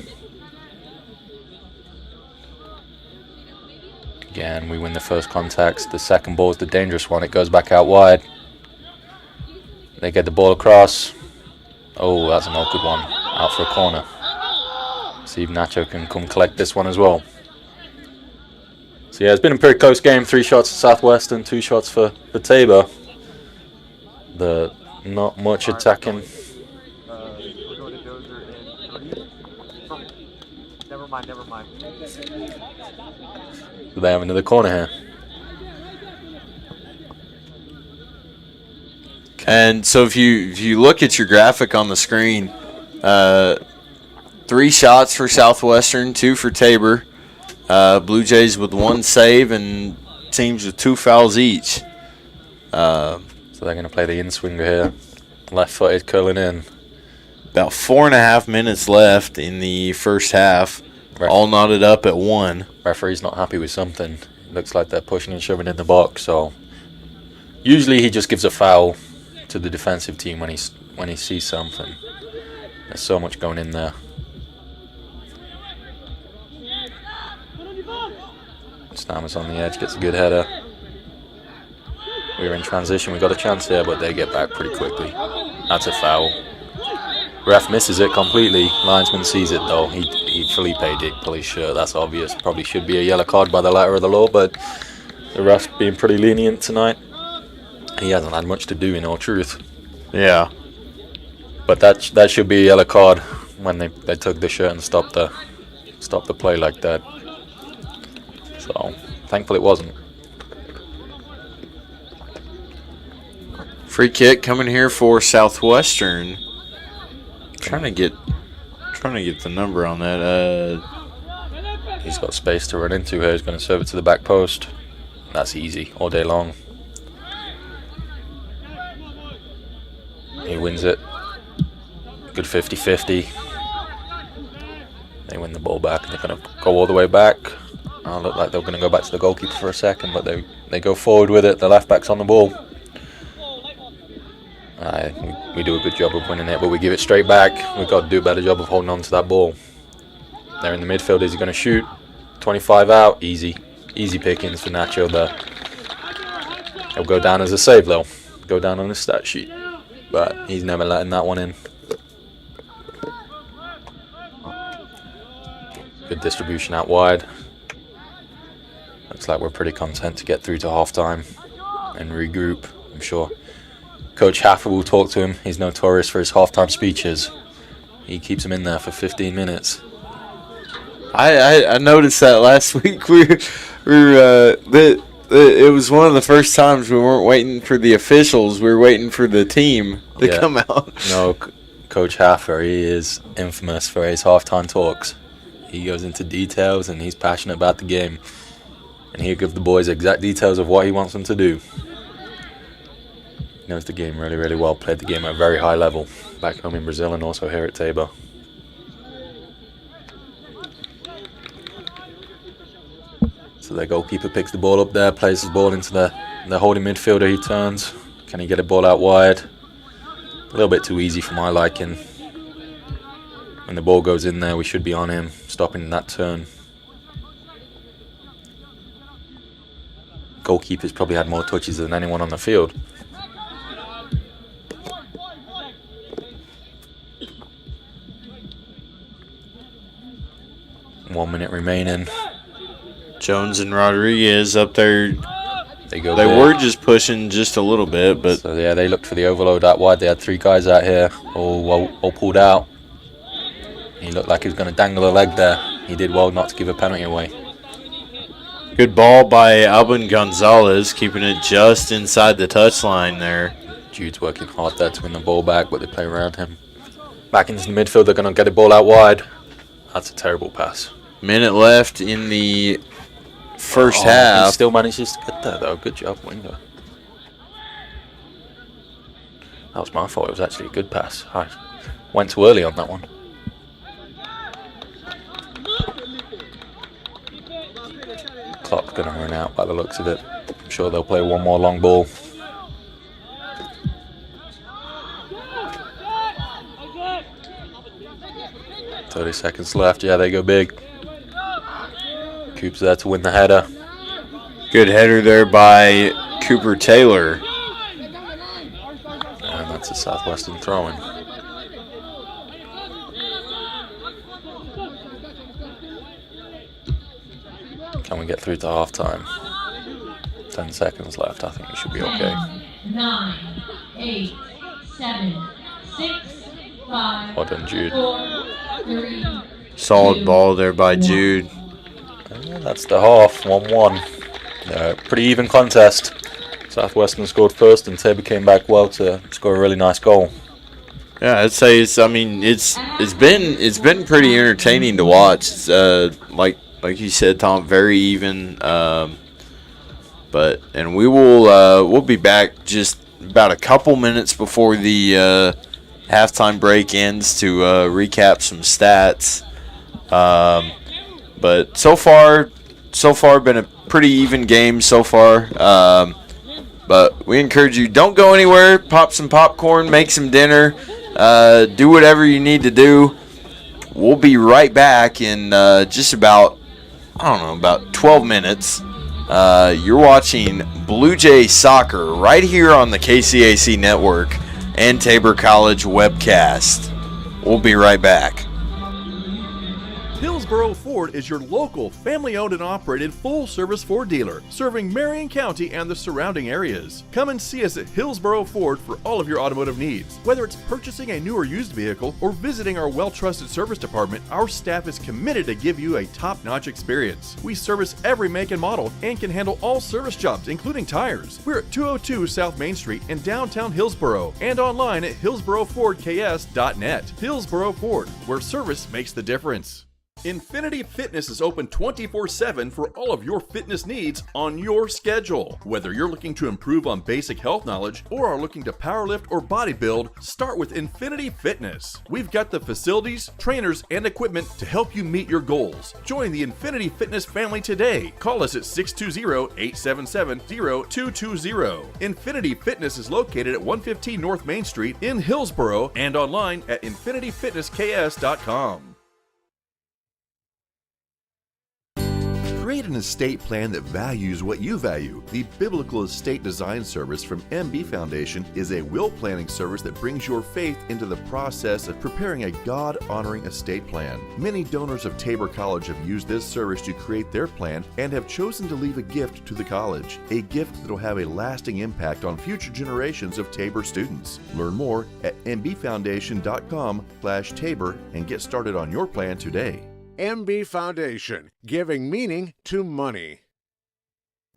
Again, we win the first contacts. The second ball is the dangerous one. It goes back out wide. They get the ball across. Oh, that's an awkward one. Out for a corner. See if Nacho can come collect this one as well. So yeah, it's been a pretty close game. 3 shots for Southwestern, 2 shots for Tabor. Not much attacking. Never mind. Do they have another corner here? And so if you look at your graphic on the screen, 3 shots for Southwestern, 2 for Tabor. Blue Jays with 1 save and teams with 2 fouls each. So they're going to play the in-swinger here. Left-footed curling in. About 4.5 minutes left in the first half. All knotted up at 1. Referee's not happy with something. Looks like they're pushing and shoving in the box. So usually he just gives a foul to the defensive team when he sees something. There's so much going in there. Stammers on the edge, gets a good header. We're in transition, we got a chance here, but they get back pretty quickly. That's a foul. Ref misses it completely. Linesman sees it though. He Felipe did pull his shirt. That's obvious. Probably should be a yellow card by the letter of the law, but the ref's being pretty lenient tonight. He hasn't had much to do, in all truth. Yeah. But that should be a yellow card when they took the shirt and stopped the play like that. So thankfully it wasn't. Free kick coming here for Southwestern. Trying to get the number on that. He's got space to run into here. He's going to serve it to the back post. That's easy all day long. He wins it. Good 50-50. They win the ball back and they're going to go all the way back. Look like they're going to go back to the goalkeeper for a second, but they go forward with it. The left back's on the ball. We do a good job of winning it, but we give it straight back. We've got to do a better job of holding on to that ball. They're in the midfield. Is he going to shoot? 25 out. Easy pickings for Nacho there. He'll go down as a save though. Go down on his stat sheet. But he's never letting that one in. Good distribution out wide. Looks like we're pretty content to get through to half-time and regroup. I'm sure Coach Haffer will talk to him. He's notorious for his half-time speeches. He keeps him in there for 15 minutes. I noticed that last week. It was one of the first times we weren't waiting for the officials. We were waiting for the team to come out. No, Coach Haffer, he is infamous for his half-time talks. He goes into details and he's passionate about the game. And he'll give the boys exact details of what he wants them to do. He knows the game really, really well. Played the game at a very high level back home in Brazil and also here at Tabor. So their goalkeeper picks the ball up there, plays his ball into the holding midfielder. He turns. Can he get a ball out wide? A little bit too easy for my liking. When the ball goes in there, we should be on him, stopping that turn. Goalkeeper's probably had more touches than anyone on the field. One minute remaining. Jones and Rodriguez up there. They were just pushing just a little bit, but so yeah, they looked for the overload out wide. They had three guys out here, all pulled out. He looked like he was going to dangle a leg there. He did well not to give a penalty away. Good ball by Alvin Gonzalez, keeping it just inside the touchline there. Jude's working hard there to win the ball back, but they play around him. Back into the midfield, they're going to get the ball out wide. That's a terrible pass. Minute left in the first half. He still manages to get there though. Good job, Winger. That was my fault. It was actually a good pass. I went too early on that one. Clock's going to run out by the looks of it. I'm sure they'll play one more long ball. "30 seconds left." Yeah, they go big. Coop's there to win the header. Good header there by Cooper Taylor. And that's a Southwestern throw-in. Can we get through to half-time? 10 seconds left. I think we should be okay. 10, 9, 8, 7, 6, 5, Well done, Jude. 4, 3, Solid 2, ball there by 1. Jude. Yeah, that's the half, 1-1. Pretty even contest. Southwestern scored first, and Tabor came back well to score a really nice goal. Yeah, I'd say it's been pretty entertaining to watch. It's, like you said, Tom, very even. And we'll be back just about a couple minutes before the halftime break ends to recap some stats. But so far been a pretty even game so far. But we encourage you, don't go anywhere. Pop some popcorn, make some dinner, do whatever you need to do. We'll be right back in just about 12 minutes. You're watching Blue Jay Soccer right here on the KCAC network. and Tabor College webcast. We'll be right back. Hillsboro Ford is your local, family-owned and operated full-service Ford dealer, serving Marion County and the surrounding areas. Come and see us at Hillsboro Ford for all of your automotive needs. Whether it's purchasing a new or used vehicle or visiting our well-trusted service department, our staff is committed to give you a top-notch experience. We service every make and model and can handle all service jobs, including tires. We're at 202 South Main Street in downtown Hillsboro and online at hillsborofordks.net. Hillsboro Ford, where service makes the difference. Infinity Fitness is open 24/7 for all of your fitness needs on your schedule. Whether you're looking to improve on basic health knowledge or are looking to powerlift or bodybuild, start with Infinity Fitness. We've got the facilities, trainers, and equipment to help you meet your goals. Join the Infinity Fitness family today. Call us at 620-877-0220. Infinity Fitness is located at 115 North Main Street in Hillsboro and online at infinityfitnessks.com. Create an estate plan that values what you value. The Biblical Estate Design Service from MB Foundation is a will planning service that brings your faith into the process of preparing a God-honoring estate plan. Many donors of Tabor College have used this service to create their plan and have chosen to leave a gift to the college, a gift that will have a lasting impact on future generations of Tabor students. Learn more at mbfoundation.com/Tabor and get started on your plan today. MB Foundation, giving meaning to money.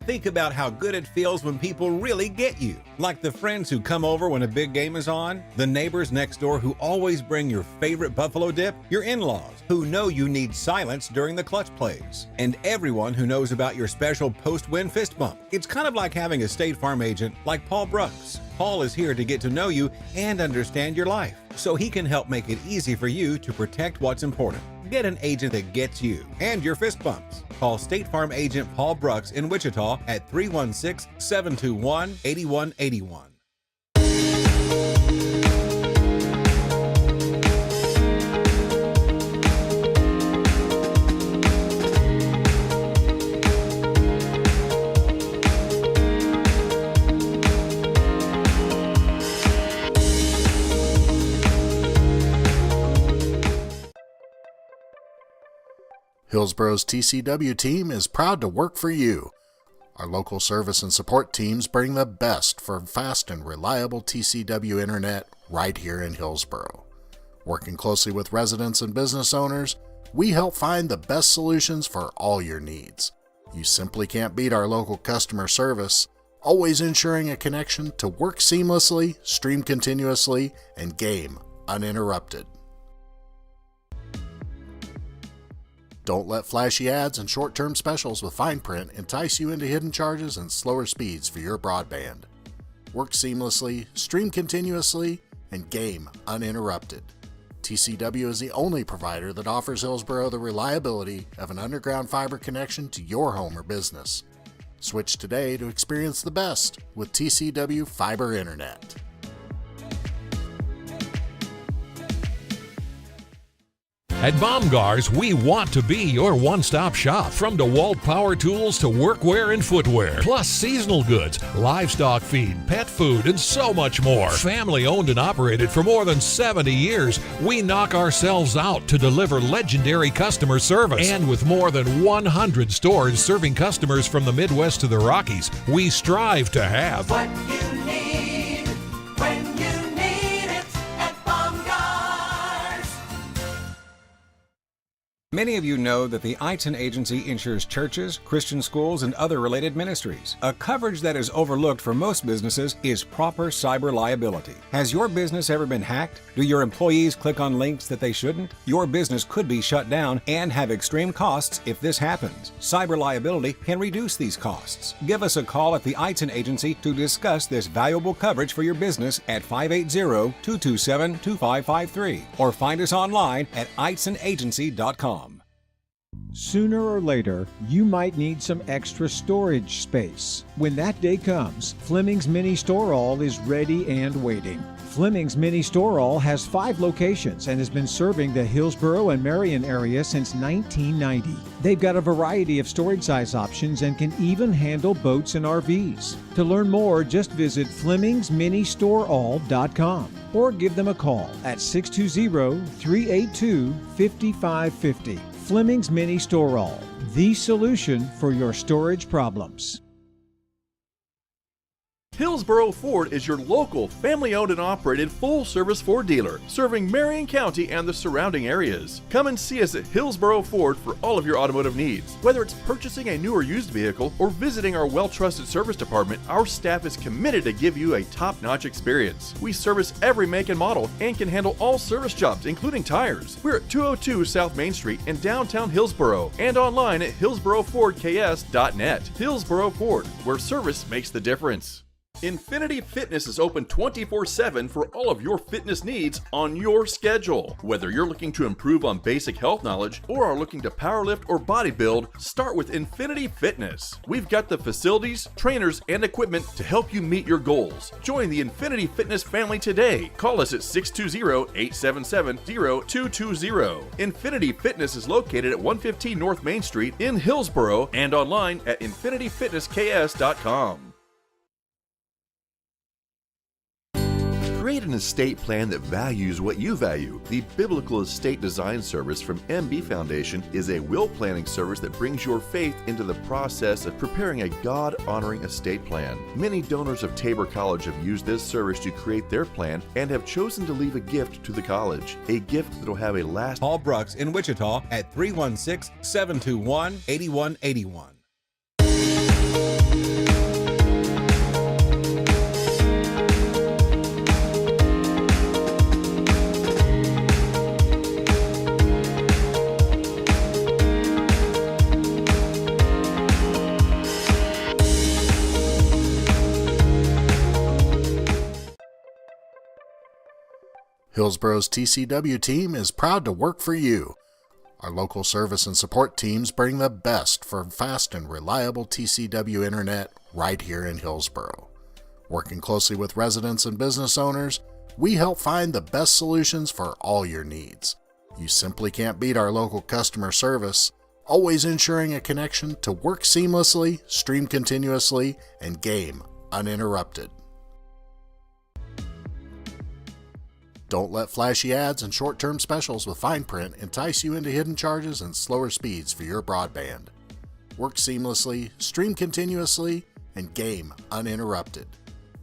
Think about how good it feels when people really get you. Like the friends who come over when a big game is on, the neighbors next door who always bring your favorite buffalo dip, your in-laws who know you need silence during the clutch plays, and everyone who knows about your special post-win fist bump. It's kind of like having a State Farm agent like Paul Brooks. Paul is here to get to know you and understand your life, so he can help make it easy for you to protect what's important. Get an agent that gets you and your fist bumps. Call State Farm agent Paul Brooks in Wichita at 316-721-8181. Hillsboro's TCW team is proud to work for you. Our local service and support teams bring the best for fast and reliable TCW internet right here in Hillsboro. Working closely with residents and business owners, we help find the best solutions for all your needs. You simply can't beat our local customer service, always ensuring a connection to work seamlessly, stream continuously, and game uninterrupted. Don't let flashy ads and short-term specials with fine print entice you into hidden charges and slower speeds for your broadband. Work seamlessly, stream continuously, and game uninterrupted. TCW is the only provider that offers Hillsboro the reliability of an underground fiber connection to your home or business. Switch today to experience the best with TCW Fiber Internet. At Baumgar's, we want to be your one-stop shop. From DeWalt power tools to workwear and footwear, plus seasonal goods, livestock feed, pet food, and so much more. Family owned and operated for more than 70 years, we knock ourselves out to deliver legendary customer service. And with more than 100 stores serving customers from the Midwest to the Rockies, we strive to have what you need when you need it at Baumgar's. Many of you know that the Eitzen Agency insures churches, Christian schools, and other related ministries. A coverage that is overlooked for most businesses is proper cyber liability. Has your business ever been hacked? Do your employees click on links that they shouldn't? Your business could be shut down and have extreme costs if this happens. Cyber liability can reduce these costs. Give us a call at the Eitzen Agency to discuss this valuable coverage for your business at 580-227-2553 or find us online at eitzenagency.com. Sooner or later, you might need some extra storage space. When that day comes, Fleming's Mini Store All is ready and waiting. Fleming's Mini Store All has 5 locations and has been serving the Hillsborough and Marion area since 1990. They've got a variety of storage size options and can even handle boats and RVs. To learn more, just visit FlemingsMiniStoreAll.com or give them a call at 620-382-5550. Fleming's Mini Store All, the solution for your storage problems. Hillsborough Ford is your local, family-owned and operated full-service Ford dealer, serving Marion County and the surrounding areas. Come and see us at Hillsborough Ford for all of your automotive needs. Whether it's purchasing a new or used vehicle or visiting our well-trusted service department, our staff is committed to give you a top-notch experience. We service every make and model and can handle all service jobs, including tires. We're at 202 South Main Street in downtown Hillsborough and online at hillsboroughfordks.net. Hillsborough Ford, where service makes the difference. Infinity Fitness is open 24/7 for all of your fitness needs on your schedule. Whether you're looking to improve on basic health knowledge or are looking to powerlift or bodybuild, start with Infinity Fitness. We've got the facilities, trainers, and equipment to help you meet your goals. Join the Infinity Fitness family today. Call us at 620-877-0220. Infinity Fitness is located at 115 North Main Street in Hillsborough and online at infinityfitnessks.com. Create an estate plan that values what you value. The Biblical Estate Design Service from MB Foundation is a will planning service that brings your faith into the process of preparing a God-honoring estate plan. Many donors of Tabor College have used this service to create their plan and have chosen to leave a gift to the college. A gift that will have a last. Paul Brooks in Wichita at 316-721-8181. Hillsborough's TCW team is proud to work for you. Our local service and support teams bring the best for fast and reliable TCW internet right here in Hillsborough. Working closely with residents and business owners, we help find the best solutions for all your needs. You simply can't beat our local customer service, always ensuring a connection to work seamlessly, stream continuously, and game uninterrupted. Don't let flashy ads and short-term specials with fine print entice you into hidden charges and slower speeds for your broadband. Work seamlessly, stream continuously, and game uninterrupted.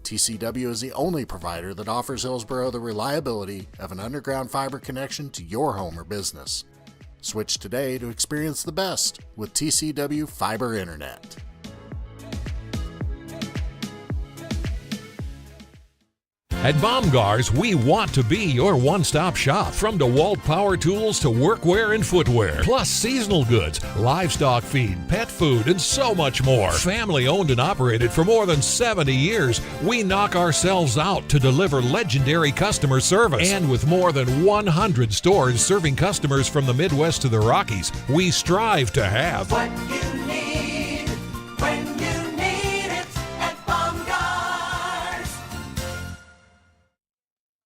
TCW is the only provider that offers Hillsborough the reliability of an underground fiber connection to your home or business. Switch today to experience the best with TCW Fiber Internet. At Baumgars, we want to be your one-stop shop. From DeWalt power tools to workwear and footwear, plus seasonal goods, livestock feed, pet food, and so much more. Family owned and operated for more than 70 years, we knock ourselves out to deliver legendary customer service. And with more than 100 stores serving customers from the Midwest to the Rockies, we strive to have what you need when you need it at Baumgars.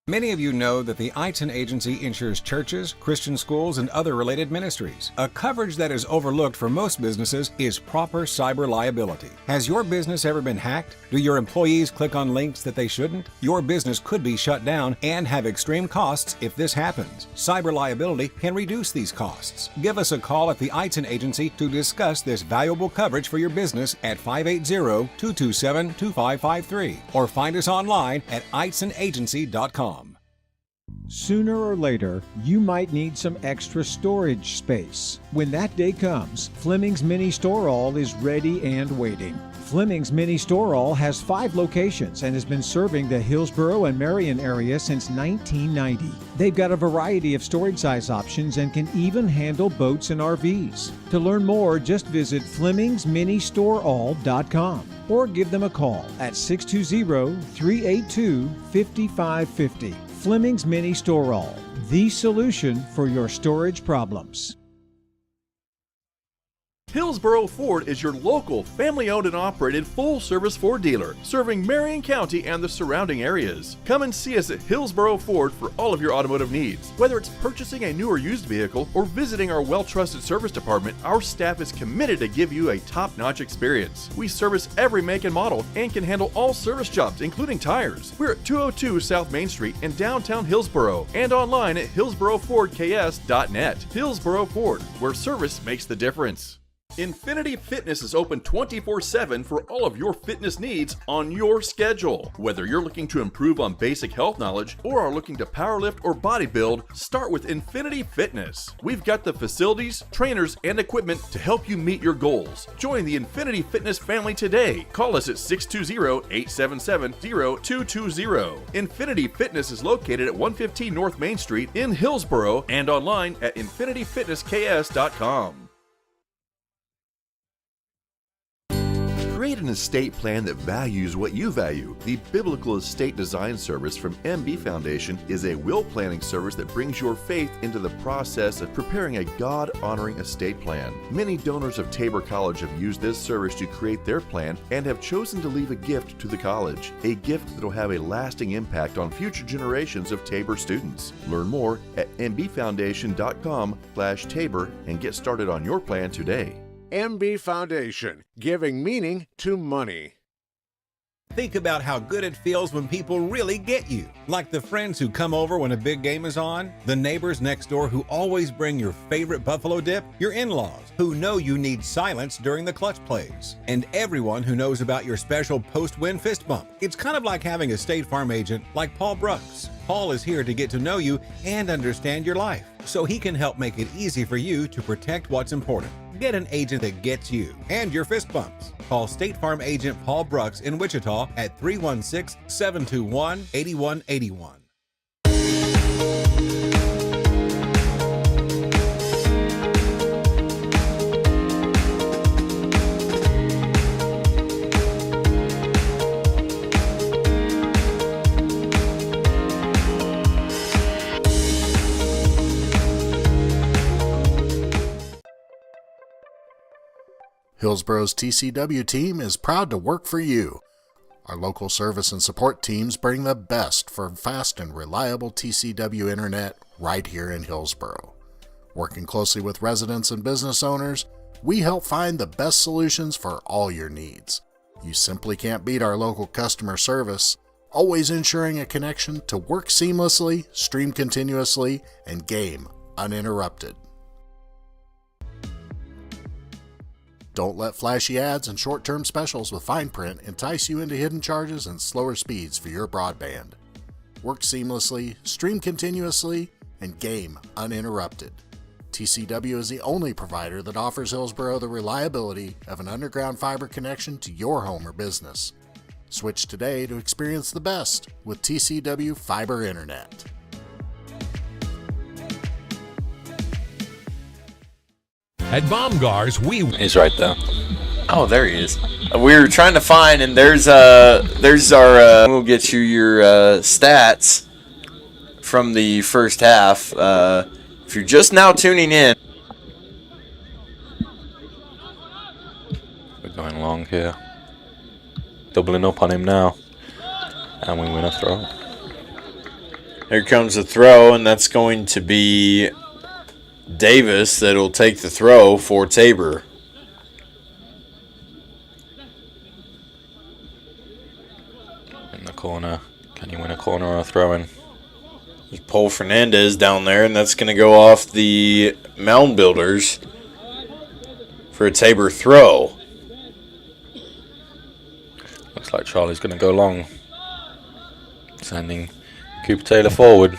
Many of you know that the Eitzen Agency insures churches, Christian schools, and other related ministries. A coverage that is overlooked for most businesses is proper cyber liability. Has your business ever been hacked? Do your employees click on links that they shouldn't? Your business could be shut down and have extreme costs if this happens. Cyber liability can reduce these costs. Give us a call at the Eitzen Agency to discuss this valuable coverage for your business at 580-227-2553 or find us online at eitzenagency.com. Sooner or later, you might need some extra storage space. When that day comes, Fleming's Mini Store All is ready and waiting. Fleming's Mini Store All has 5 locations and has been serving the Hillsborough and Marion area since 1990. They've got a variety of storage size options and can even handle boats and RVs. To learn more, just visit FlemingsMiniStoreAll.com or give them a call at 620-382-5550. Fleming's Mini Store All, the solution for your storage problems. Hillsboro Ford is your local, family-owned and operated full-service Ford dealer, serving Marion County and the surrounding areas. Come and see us at Hillsboro Ford for all of your automotive needs. Whether it's purchasing a new or used vehicle or visiting our well-trusted service department, our staff is committed to give you a top-notch experience. We service every make and model and can handle all service jobs, including tires. We're at 202 South Main Street in downtown Hillsboro and online at hillsborofordks.net. Hillsboro Ford, where service makes the difference. Infinity Fitness is open 24/7 for all of your fitness needs on your schedule. Whether you're looking to improve on basic health knowledge or are looking to powerlift or bodybuild, start with Infinity Fitness. We've got the facilities, trainers, and equipment to help you meet your goals. Join the Infinity Fitness family today. Call us at 620-877-0220. Infinity Fitness is located at 115 North Main Street in Hillsboro and online at infinityfitnessks.com. Create an estate plan that values what you value. The Biblical Estate Design Service from MB Foundation is a will planning service that brings your faith into the process of preparing a God-honoring estate plan. Many donors of Tabor College have used this service to create their plan and have chosen to leave a gift to the college, a gift that will have a lasting impact on future generations of Tabor students. Learn more at mbfoundation.com/Tabor and get started on your plan today. MB Foundation, giving meaning to money. Think about how good it feels when people really get you. Like the friends who come over when a big game is on, the neighbors next door who always bring your favorite buffalo dip, your in-laws who know you need silence during the clutch plays, and everyone who knows about your special post-win fist bump. It's kind of like having a State Farm agent like Paul Brooks. Paul is here to get to know you and understand your life, so he can help make it easy for you to protect what's important. Get an agent that gets you and your fist bumps. Call State Farm agent Paul Brooks in Wichita at 316-721-8181. Hillsboro's TCW team is proud to work for you. Our local service and support teams bring the best for fast and reliable TCW internet right here in Hillsboro. Working closely with residents and business owners, we help find the best solutions for all your needs. You simply can't beat our local customer service, always ensuring a connection to work seamlessly, stream continuously, and game uninterrupted. Don't let flashy ads and short-term specials with fine print entice you into hidden charges and slower speeds for your broadband. Work seamlessly, stream continuously, and game uninterrupted. TCW is the only provider that offers Hillsboro the reliability of an underground fiber connection to your home or business. Switch today to experience the best with TCW Fiber Internet. At Baumgar's, He's right there. Oh, there he is. We were trying to find, and there's our. We'll get you your stats from the first half. If you're just now tuning in, We're going long here. Doubling up on him now, and we win a throw. here comes a throw, and that's going to be Davis that'll take the throw for Tabor. In the corner. Can you win a corner or a throw-in? There's Paul Fernandez down there, and that's going to go off the mound builders for a Tabor throw. Looks like Charlie's going to go long. Sending Cooper Taylor forward.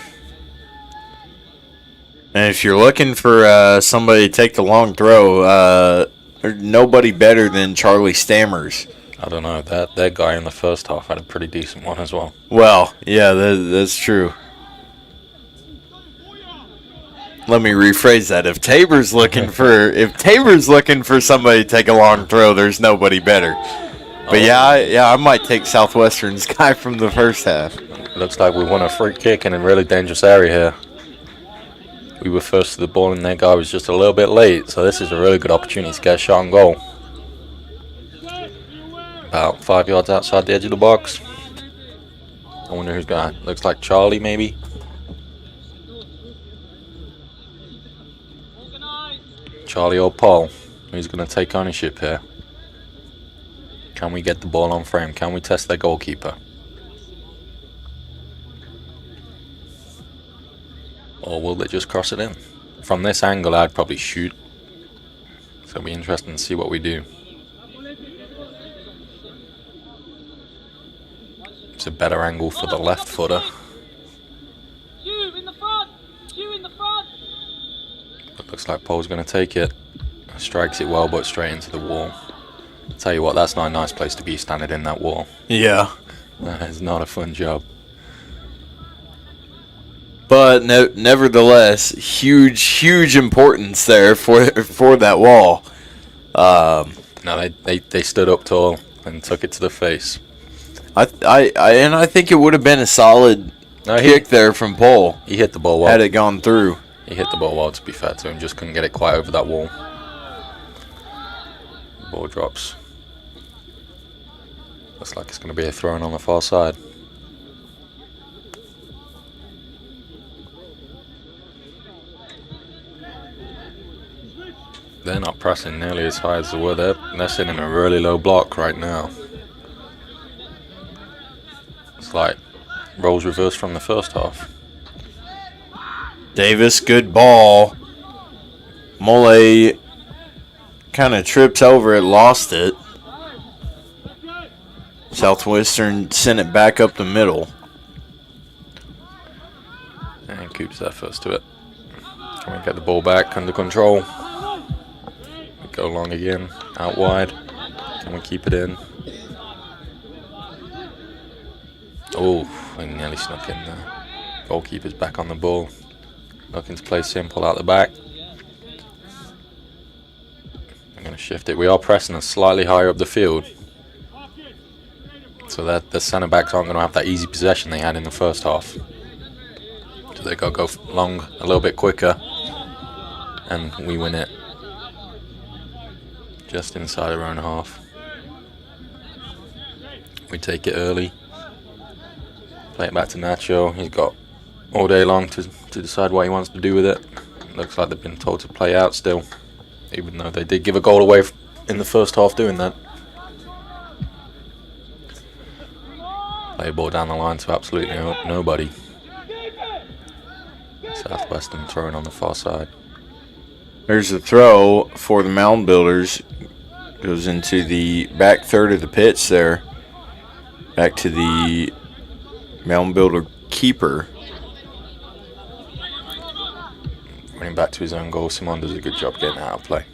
And if you're looking for somebody to take the long throw, there's nobody better than Charlie Stammers. I don't know. That guy in the first half had a pretty decent one as well. Well, yeah, that's true. Let me rephrase that. If Tabor's looking for somebody to take a long throw, there's nobody better. But I might take Southwestern's guy from the first half. Looks like we won a free kick in a really dangerous area here. we were first to the ball and their guy was just a little bit late. So this is a really good opportunity to get a shot on goal. About 5 yards outside the edge of the box. I wonder who's going. Looks like Charlie, maybe. Charlie or Paul. Who's going to take ownership here? Can we get the ball on frame? Can we test their goalkeeper? Or will they just cross it in? From this angle, I'd probably shoot. So it'll be interesting to see what we do. It's a better angle for the left footer. It looks like Paul's going to take it. Strikes it well, but straight into the wall. Tell you what, that's not a nice place to be, standing in that wall. Yeah. That is not a fun job. But nevertheless, huge importance there for that wall. No, they stood up tall and took it to the face. I think it would have been a solid kick there from Paul. He hit the ball well. Had it gone through. He hit the ball well, to be fair to him. Just couldn't get it quite over that wall. Ball drops. Looks like it's going to be a throw-in on the far side. They're not pressing nearly as high as they were. They're sitting in a really low block right now. It's like roles reversed from the first half. Davis, good ball. Mole kind of trips over it, lost it. Southwestern sent it back up the middle. And Coop's there first to it. Can we get the ball back under control? We go long again, out wide. Can we keep it in? Oh, we nearly snuck in there. Goalkeeper's back on the ball. Looking to play simple out the back. I'm going to shift it. We are pressing us slightly higher up the field. So that the centre backs aren't going to have that easy possession they had in the first half. So they got to go long a little bit quicker. And we win it. Just inside our own half. We take it early. Play it back to Nacho. He's got all day long to decide what he wants to do with it. Looks like they've been told to play out still, even though they did give a goal away in the first half doing that. Play a ball down the line to absolutely nobody. Southwestern throwing on the far side. There's a throw for the Mound Builders. Goes into the back third of the pitch there. Back to the Mound Builder keeper. Running back to his own goal. Simon does a good job getting out of play.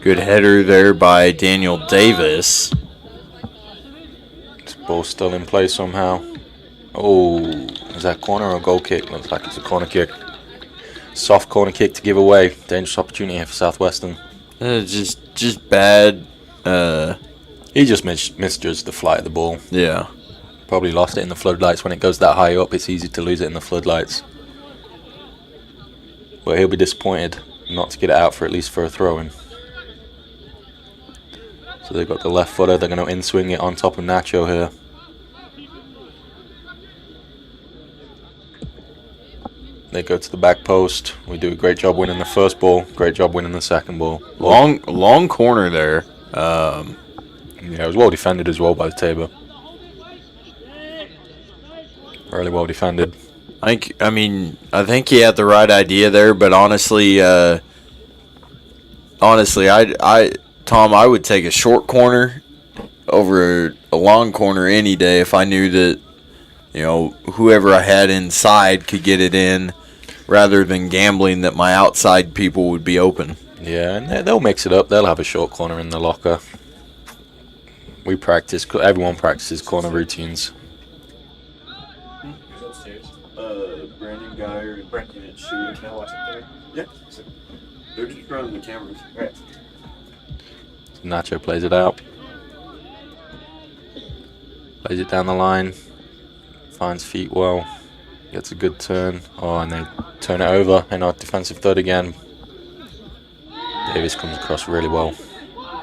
Good header there by Daniel Davis. This ball's still in play somehow. Oh, is that corner or a goal kick? Looks like it's a corner kick. Soft corner kick to give away. Dangerous opportunity here for Southwestern. Just bad. He just misjudged the flight of the ball. Yeah. Probably lost it in the floodlights. When it goes that high up, it's easy to lose it in the floodlights. But he'll be disappointed not to get it out for at least for a throw-in. So they've got the left footer. They're going to in-swing it on top of Nacho here. They go to the back post. We do a great job winning the first ball. Great job winning the second ball. Long corner there. Yeah, it was well defended as well by the Tabor. Really well defended. I think he had the right idea there, but honestly, Tom, I would take a short corner over a long corner any day if I knew that, whoever I had inside could get it in, rather than gambling that my outside people would be open. Yeah, and they'll mix it up. They'll have a short corner in the locker. Everyone practices corner routines. Brandon Geyer and Brandon Shoe. Can I watch it there? Yeah. They're just running the cameras. Right. Nacho plays it out. Plays it down the line. Finds feet well. Gets a good turn. Oh, and they turn it over. And our defensive third again. Davis comes across really well.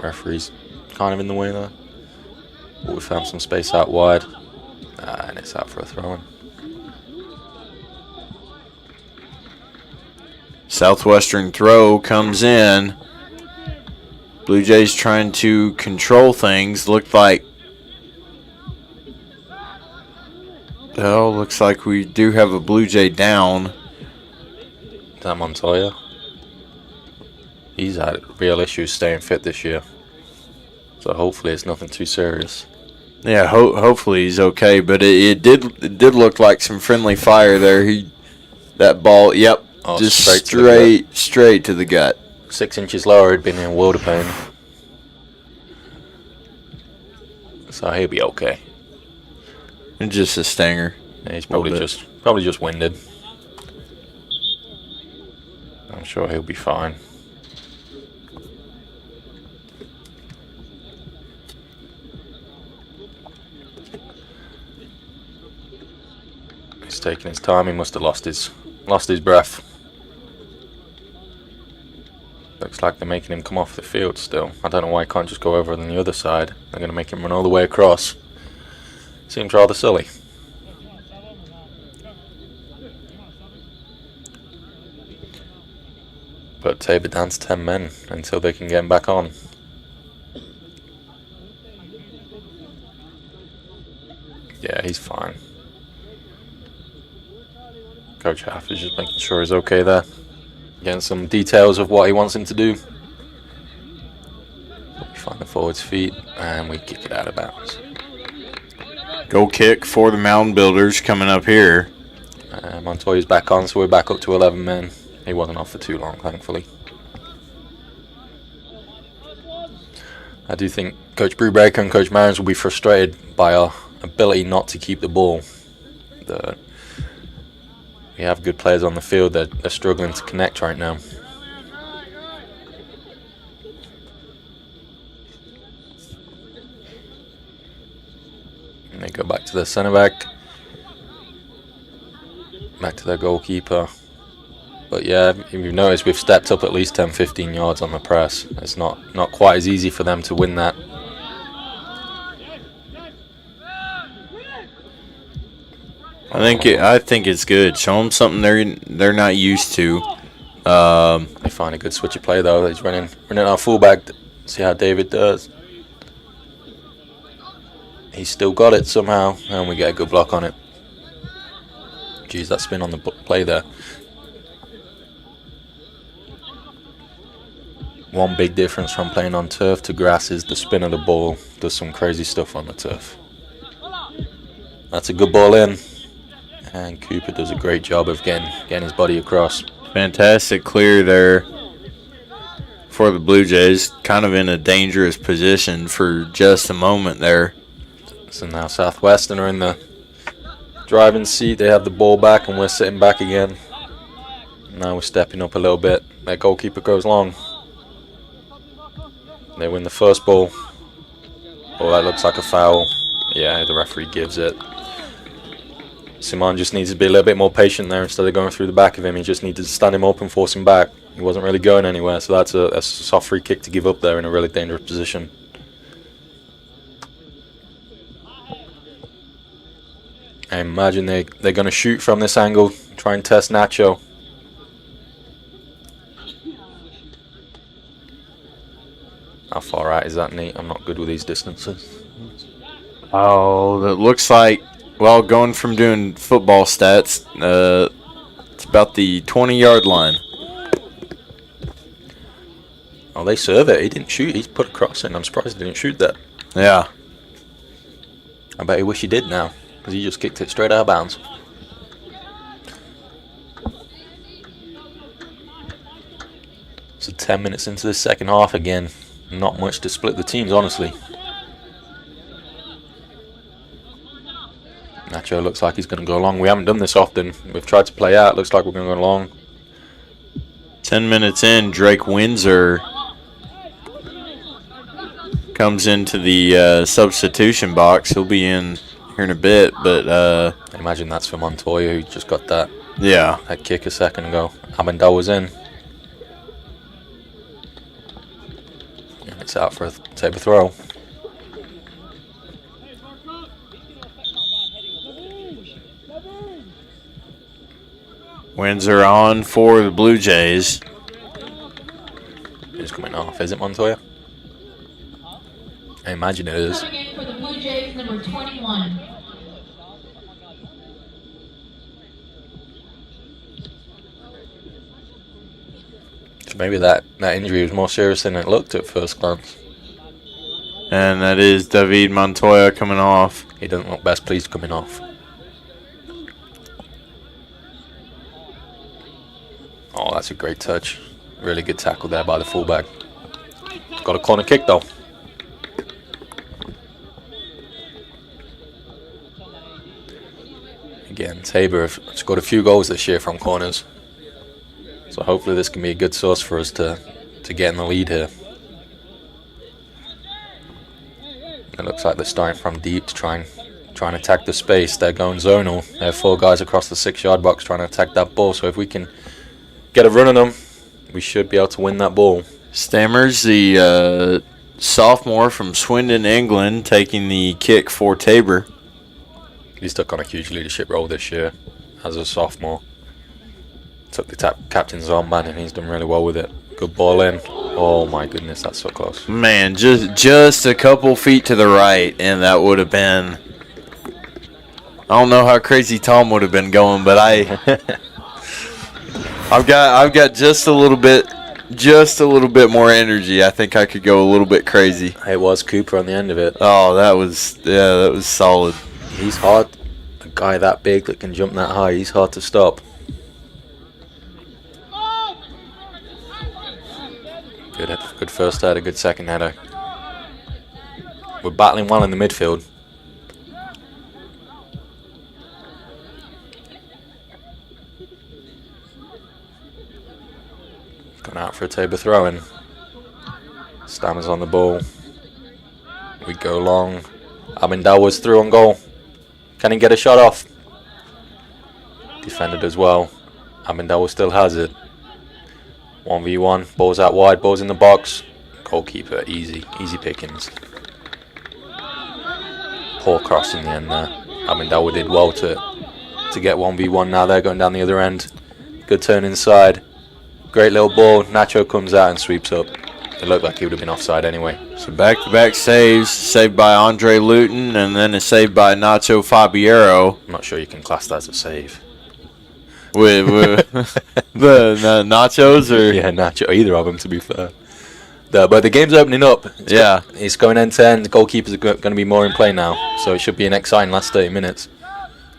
Referee's kind of in the way there. But we found some space out wide. And it's out for a throw-in. Southwestern throw comes in. Blue Jays trying to control things. Looked like... Oh, looks like we do have a Blue Jay down. Is that Montoya? He's had real issues staying fit this year. So hopefully it's nothing too serious. Yeah, hopefully he's okay. But it did look like some friendly fire there. That ball, yep, just straight to the gut. 6 inches lower, he'd been in a world of pain. So he'll be okay. And just a stinger. Yeah, he's probably just winded. I'm sure he'll be fine. He's taking his time. He must have lost his breath. Looks like they're making him come off the field still. I don't know why he can't just go over on the other side. They're going to make him run all the way across. Seems rather silly. But Tabor dance 10 men until they can get him back on. Yeah, he's fine. Coach Half is just making sure he's okay there. Getting some details of what he wants him to do. We find the forward's feet and we kick it out of bounds. Goal kick for the Mound Builders coming up here. Montoya's back on, so we're back up to 11 men. He wasn't off for too long, thankfully. I do think Coach Brubaker and Coach Marins will be frustrated by our ability not to keep the ball. We have good players on the field that they're struggling to connect right now. And they go back to their centre back. Back to their goalkeeper. But yeah, if you've noticed, we've stepped up at least 10-15 yards on the press. It's not quite as easy for them to win that. I think it's good. Show them something they're not used to. They find a good switch of play though. He's running our fullback. See how David does. He's still got it somehow, and we get a good block on it. Jeez, that spin on the play there. One big difference from playing on turf to grass is the spin of the ball does some crazy stuff on the turf. That's a good ball in. And Cooper does a great job of getting his body across. Fantastic clear there for the Blue Jays. Kind of in a dangerous position for just a moment there. So now Southwestern are in the driving seat. They have the ball back and we're sitting back again. Now we're stepping up a little bit. That goalkeeper goes long. They win the first ball. Oh, that looks like a foul. Yeah, the referee gives it. Simon just needs to be a little bit more patient there instead of going through the back of him. He just needed to stand him up and force him back. He wasn't really going anywhere, so that's a soft free kick to give up there in a really dangerous position. I imagine they're going to shoot from this angle, try and test Nacho. How far out is that, Nate? I'm not good with these distances. Oh, that looks like, well, going from doing football stats, it's about the 20-yard line. Oh, they serve it. He didn't shoot. He's put a cross in. I'm surprised he didn't shoot that. Yeah. I bet he wish he did now, because he just kicked it straight out of bounds. So 10 minutes into the second half again. Not much to split the teams, honestly. Nacho looks like he's going to go long. We haven't done this often. We've tried to play out. Looks like we're going to go long. 10 minutes in, Drake Windsor comes into the substitution box. He'll be in here in a bit. But I imagine that's for Montoya, who just got that kick a second ago. Amendola was in. And it's out for a Tabor throw. Winds are on for the Blue Jays. Who's coming off? Is it Montoya? I imagine it is. Coming in for the Blue Jays, number 21. So maybe that injury was more serious than it looked at first glance. And that is David Montoya coming off. He doesn't look best pleased coming off. Oh, that's a great touch. Really good tackle there by the fullback. Got a corner kick though. Again, Tabor have scored a few goals this year from corners. So hopefully this can be a good source for us to get in the lead here. It looks like they're starting from deep to try and attack the space. They're going zonal. There are 4 guys across the 6-yard box trying to attack that ball. So if we can get a run on them, we should be able to win that ball. Stammers, the sophomore from Swindon, England, taking the kick for Tabor. He's took on a huge leadership role this year as a sophomore. Took the captain's armband and he's done really well with it. Good ball in. Oh my goodness, that's so close. Man, just a couple feet to the right, and that would have been. I don't know how crazy Tom would have been going, but I've got just a little bit more energy. I think I could go a little bit crazy. It was Cooper on the end of it. Oh, that was solid. He's hard. A guy that big that can jump that high, he's hard to stop. Good first header, good second header. We're battling well in the midfield. Gone out for a Tabor throw-in. Stammers on the ball. We go long. Amendola through on goal. Can he get a shot off? Defended as well. Amendola still has it. 1v1. Ball's out wide. Ball's in the box. Goalkeeper. Easy pickings. Poor cross in the end there. Amendola did well to get 1v1. Now they're going down the other end. Good turn inside. Great little ball. Nacho comes out and sweeps up. It looked like he would have been offside anyway. So back-to-back saves. Saved by Andre Luton and then a save by Nacho Fabiero. I'm not sure you can class that as a save. With the Nachos or yeah, Nacho, either of them to be fair. But the game's opening up. It's going end to end. The goalkeepers are going to be more in play now, so it should be an exciting last 30 minutes.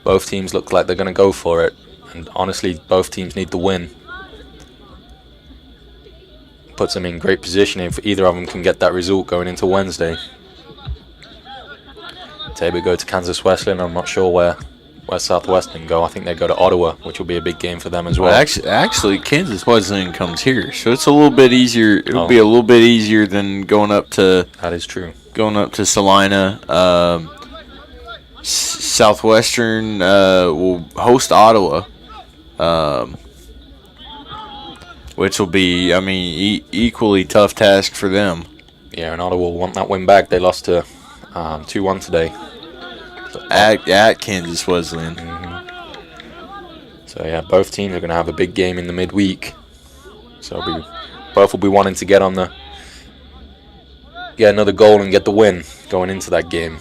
Both teams look like they're going to go for it, and honestly, both teams need to win. Puts them in great position if either of them can get that result going into Wednesday. Tabor go to Kansas Wesleyan. I'm not sure where Southwestern go. I think they go to Ottawa, which will be a big game for them as well. Actually, Kansas Wesleyan comes here, so it's a little bit easier. It'll be a little bit easier than going up to. That is true. Going up to Salina. Southwestern will host Ottawa, which will be, equally tough task for them. Yeah, and Ottawa will want that win back. They lost to 2-1 today. At Kansas Wesleyan. So yeah, both teams are going to have a big game in the midweek. So both will be wanting to get another goal and get the win going into that game.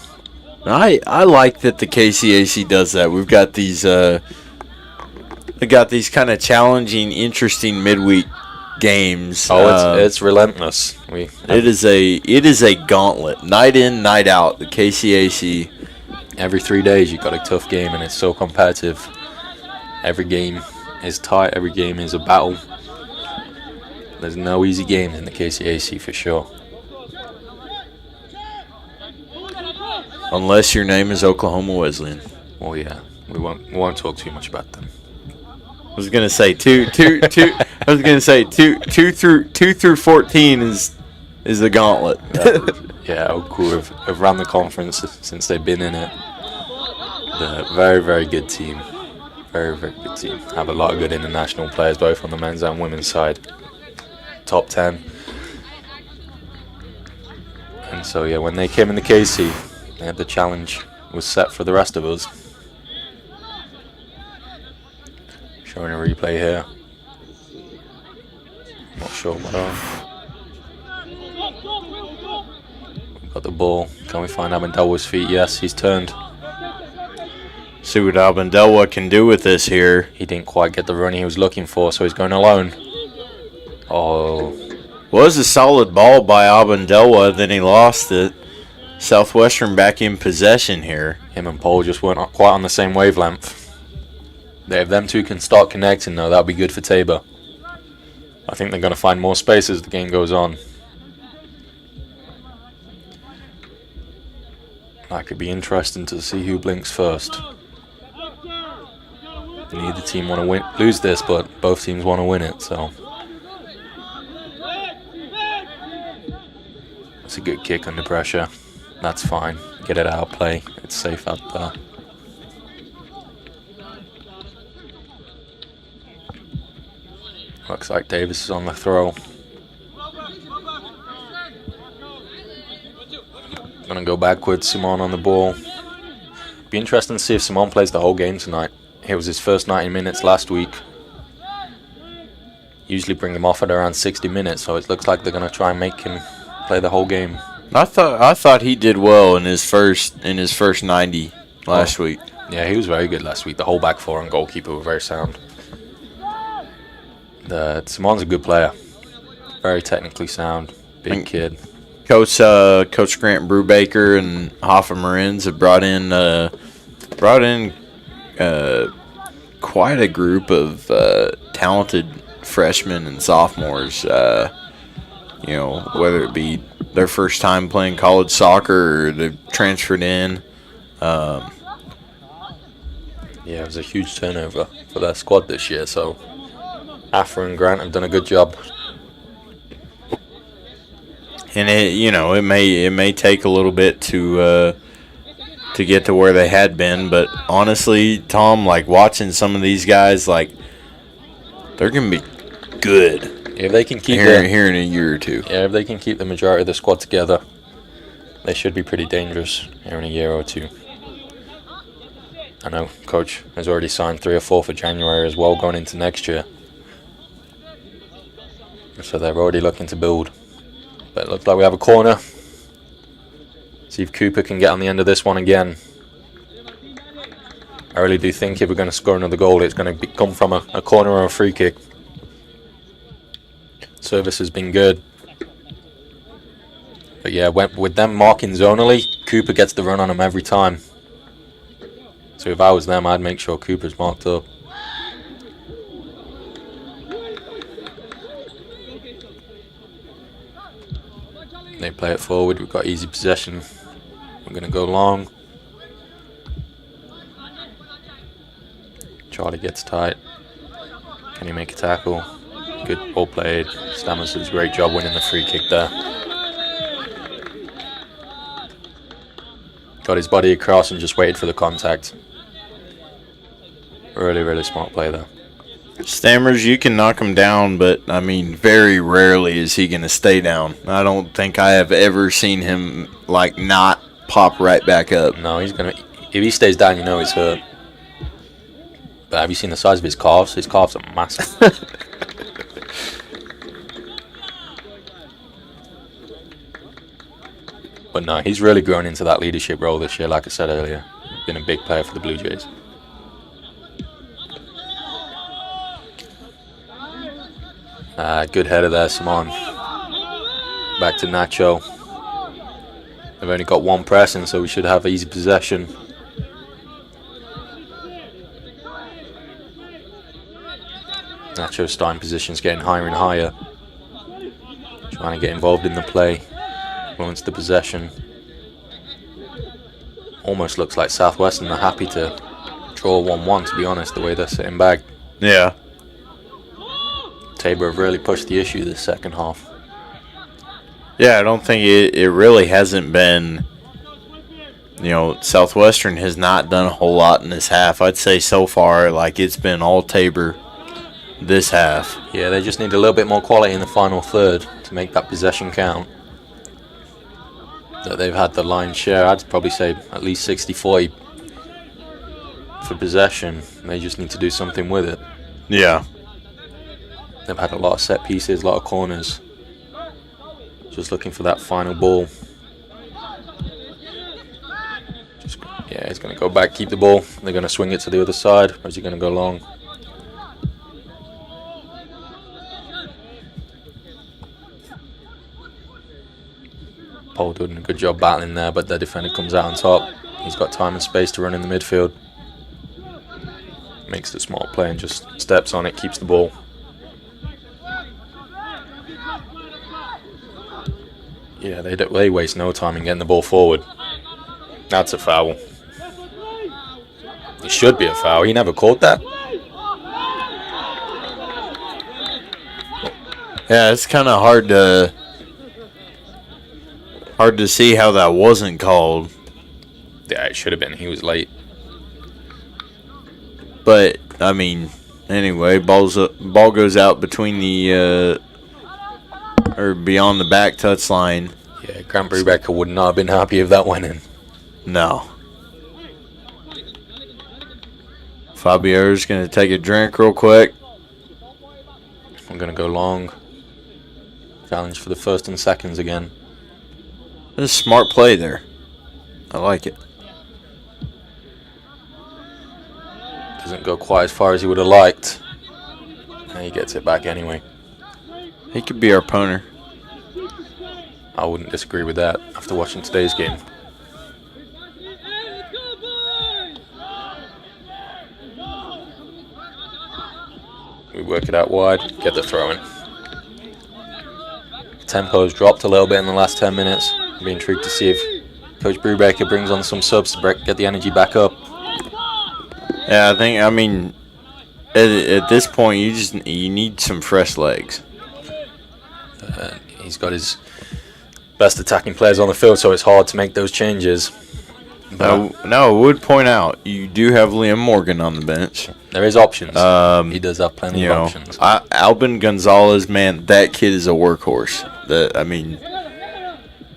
I like that the KCAC does that. We've got these kind of challenging, interesting midweek games. Oh, it's relentless. It is a gauntlet, night in, night out. The KCAC. Every 3 days you got a tough game, and it's so competitive. Every game is tight. Every game is a battle. There's no easy games in the KCAC for sure. Unless your name is Oklahoma Wesleyan. Well, yeah, we won't talk too much about them. I was gonna say two through 14 is the gauntlet. Yeah, Oku have run the conference since they've been in it. The very, very good team. Very, very good team. Have a lot of good international players, both on the men's and women's side. Top 10. And so, yeah, when they came in the KC, they had the challenge was set for the rest of us. Showing a replay here. Not sure what We've got the ball. Can we find Abendalwa's feet? Yes, he's turned. See what Abendalwa can do with this here. He didn't quite get the run he was looking for, so he's going alone. Oh. Was a solid ball by Abendalwa, then he lost it. Southwestern back in possession here. Him and Paul just weren't quite on the same wavelength. If them two can start connecting, though, that'll be good for Tabor. I think they're going to find more space as the game goes on. That could be interesting to see who blinks first. Neither team want to lose this, but both teams want to win it, so. It's a good kick under pressure. That's fine. Get it out, play. It's safe out there. Looks like Davis is on the throw. Gonna go backwards. Simon on the ball. Be interesting to see if Simon plays the whole game tonight. It was his first 90 minutes last week. Usually bring him off at around 60 minutes, so it looks like they're gonna try and make him play the whole game. I thought he did well in his first 90 last week. Yeah, he was very good last week. The whole back four and goalkeeper were very sound. Simon's a good player. Very technically sound. Big kid. Coach Grant Brubaker and Hoffa Marins have brought in quite a group of talented freshmen and sophomores. Whether it be their first time playing college soccer or they've transferred in. Yeah, it was a huge turnover for their squad this year, so Afra and Grant have done a good job. And it may take a little bit to get to where they had been, but honestly, Tom, like watching some of these guys, like they're gonna be good. If they can keep here in a year or two. Yeah, if they can keep the majority of the squad together, they should be pretty dangerous here in a year or two. I know Coach has already signed 3 or 4 for January as well going into next year. So they're already looking to build. But it looks like we have a corner. See if Cooper can get on the end of this one again. I really do think if we're going to score another goal, it's going to come from a corner or a free kick. Service has been good. But yeah, with them marking zonally, Cooper gets the run on him every time. So if I was them, I'd make sure Cooper's marked up. They play it forward. We've got easy possession. We're going to go long. Charlie gets tight. Can he make a tackle? Good ball played. Stammers does a great job winning the free kick there. Got his body across and just waited for the contact. Really, really smart play there. Stammers, you can knock him down, but I mean, very rarely is he going to stay down. I don't think I have ever seen him like not pop right back up. No, he's gonna. If he stays down, you know he's hurt. But have you seen the size of his calves? His calves are massive. But no, he's really grown into that leadership role this year. Like I said earlier, been a big player for the Blue Jays. Good header there, Simon. Back to Nacho. They've only got one pressing, so we should have easy possession. Nacho's starting position's getting higher and higher. Trying to get involved in the play. Wants the possession. Almost looks like Southwestern are happy to draw 1-1, to be honest, the way they're sitting back. Yeah. Tabor have really pushed the issue this second half. Yeah, I don't think it really hasn't been Southwestern has not done a whole lot in this half. I'd say so far, like, it's been all Tabor this half. Yeah, they just need a little bit more quality in the final third to make that possession count. That they've had the lion's share. I'd probably say at least 60-40 for possession. They just need to do something with it. Yeah. They've had a lot of set pieces, a lot of corners. Just looking for that final ball. Yeah, he's going to go back, keep the ball. They're going to swing it to the other side. Or is he going to go long? Paul doing a good job battling there, but the defender comes out on top. He's got time and space to run in the midfield. Makes the smart play and just steps on it, keeps the ball. Yeah, they waste no time in getting the ball forward. That's a foul. It should be a foul. He never called that. Yeah, it's kind of hard to see how that wasn't called. Yeah, it should have been. He was late. But I mean, anyway, ball goes out between the or beyond the back touch line. Yeah, Grant Brubaker would not have been happy if that went in. No. Fabio's going to take a drink real quick. I'm going to go long. Challenge for the first and seconds again. That's a smart play there. I like it. Doesn't go quite as far as he would have liked. And he gets it back anyway. He could be our punter. I wouldn't disagree with that after watching today's game. We work it out wide, get the throw in. Tempo's dropped a little bit in the last 10 minutes. I'll be intrigued to see if Coach Brubaker brings on some subs to get the energy back up. Yeah, I mean, at this point, you need some fresh legs. He's got his best attacking players on the field, so it's hard to make those changes. Now, I would point out, you do have Liam Morgan on the bench. There is options. He does have plenty of options. Albin Gonzalez, man, that kid is a workhorse.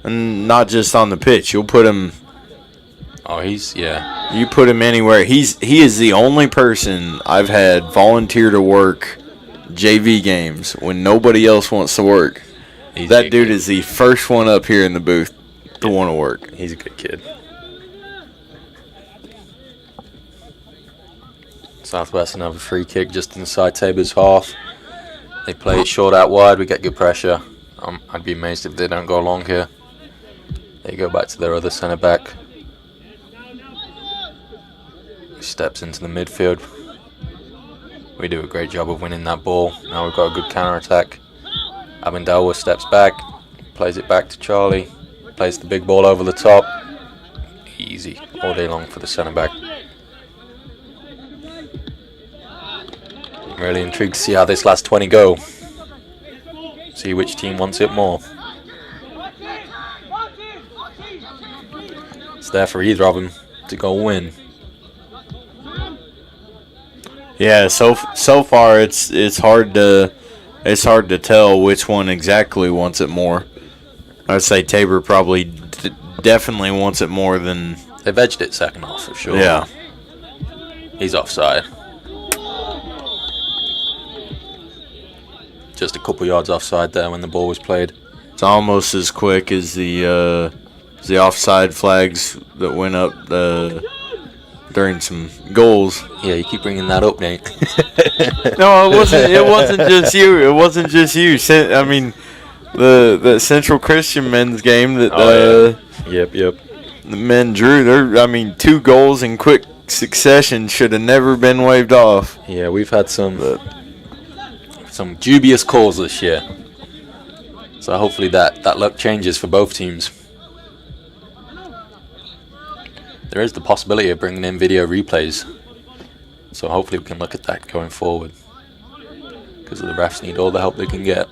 And not just on the pitch. You'll put him. Oh, yeah. You put him anywhere. He is the only person I've had volunteer to work JV games when nobody else wants to work. That dude is the first one up here in the booth to want to work. He's a good kid. Southwestern have a free kick just inside Tabor's half. They play it short out wide. We get good pressure. I'd be amazed if they don't go long here. They go back to their other centre back. He steps into the midfield. We do a great job of winning that ball. Now we've got a good counter attack. Abindawa steps back, plays it back to Charlie, plays the big ball over the top. Easy all day long for the centre back. I'm really intrigued to see how this last 20 go. See which team wants it more. It's there for either of them to go win. Yeah, so far it's hard to tell which one exactly wants it more. I'd say Tabor probably definitely wants it more than. They've edged it second half for sure. Yeah. He's offside. Just a couple yards offside there when the ball was played. It's almost as quick as the offside flags that went up during some goals. Yeah, you keep bringing that up, Nate. No, it wasn't just you. It wasn't just you. I mean, the Central Christian men's game that Yep. the men drew. 2 goals in quick succession should have never been waved off. Yeah, we've had some dubious calls this year. So hopefully that luck changes for both teams. There is the possibility of bringing in video replays. So hopefully we can look at that going forward. Because the refs need all the help they can get.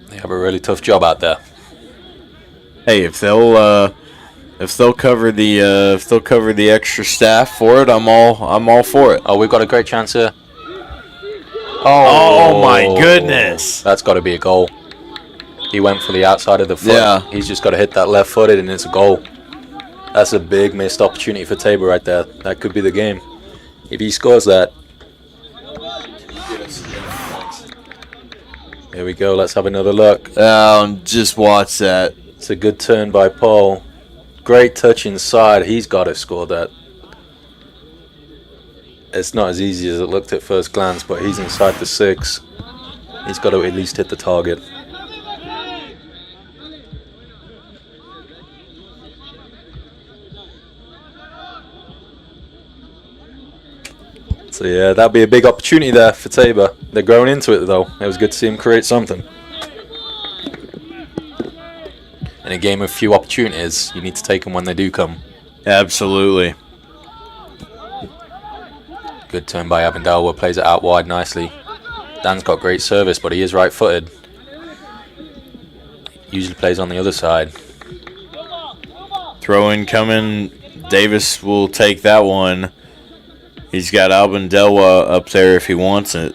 They have a really tough job out there. Hey, if they'll if they'll cover the extra staff for it, I'm all for it. Oh, we've got a great chance here. Oh my goodness! That's got to be a goal. He went for the outside of the foot. Yeah. He's just got to hit that left-footed, and it's a goal. That's a big missed opportunity for Tabor right there. That could be the game if he scores that. Here we go. Let's have another look. Just watch that. It's a good turn by Paul. Great touch inside. He's got to score that. It's not as easy as it looked at first glance, but he's inside the 6. He's got to at least hit the target. So yeah, that'll be a big opportunity there for Tabor. They're growing into it though. It was good to see him create something. In a game of few opportunities, you need to take them when they do come. Absolutely. Good turn by Avondale, plays it out wide nicely. Dan's got great service, but he is right-footed. Usually plays on the other side. Throw in coming. Davis will take that one. He's got Albandelwa up there if he wants it.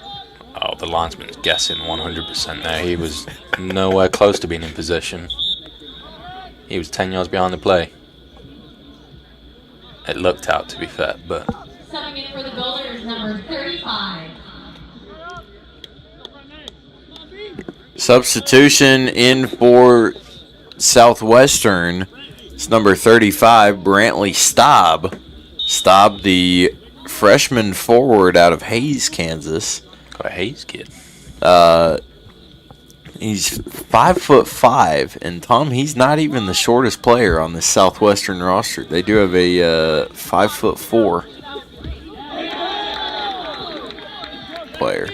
Oh, the linesman's guessing 100% there. He was nowhere close to being in possession. He was 10 yards behind the play. It looked out, to be fair, but... Coming in for the goalie is number 35. Substitution in for Southwestern. It's number 35, Brantley Staub. Staub, the freshman forward out of Hayes, Kansas. Got a Hayes kid. He's 5'5", and Tom, he's not even the shortest player on this Southwestern roster. They do have a 5'4" player.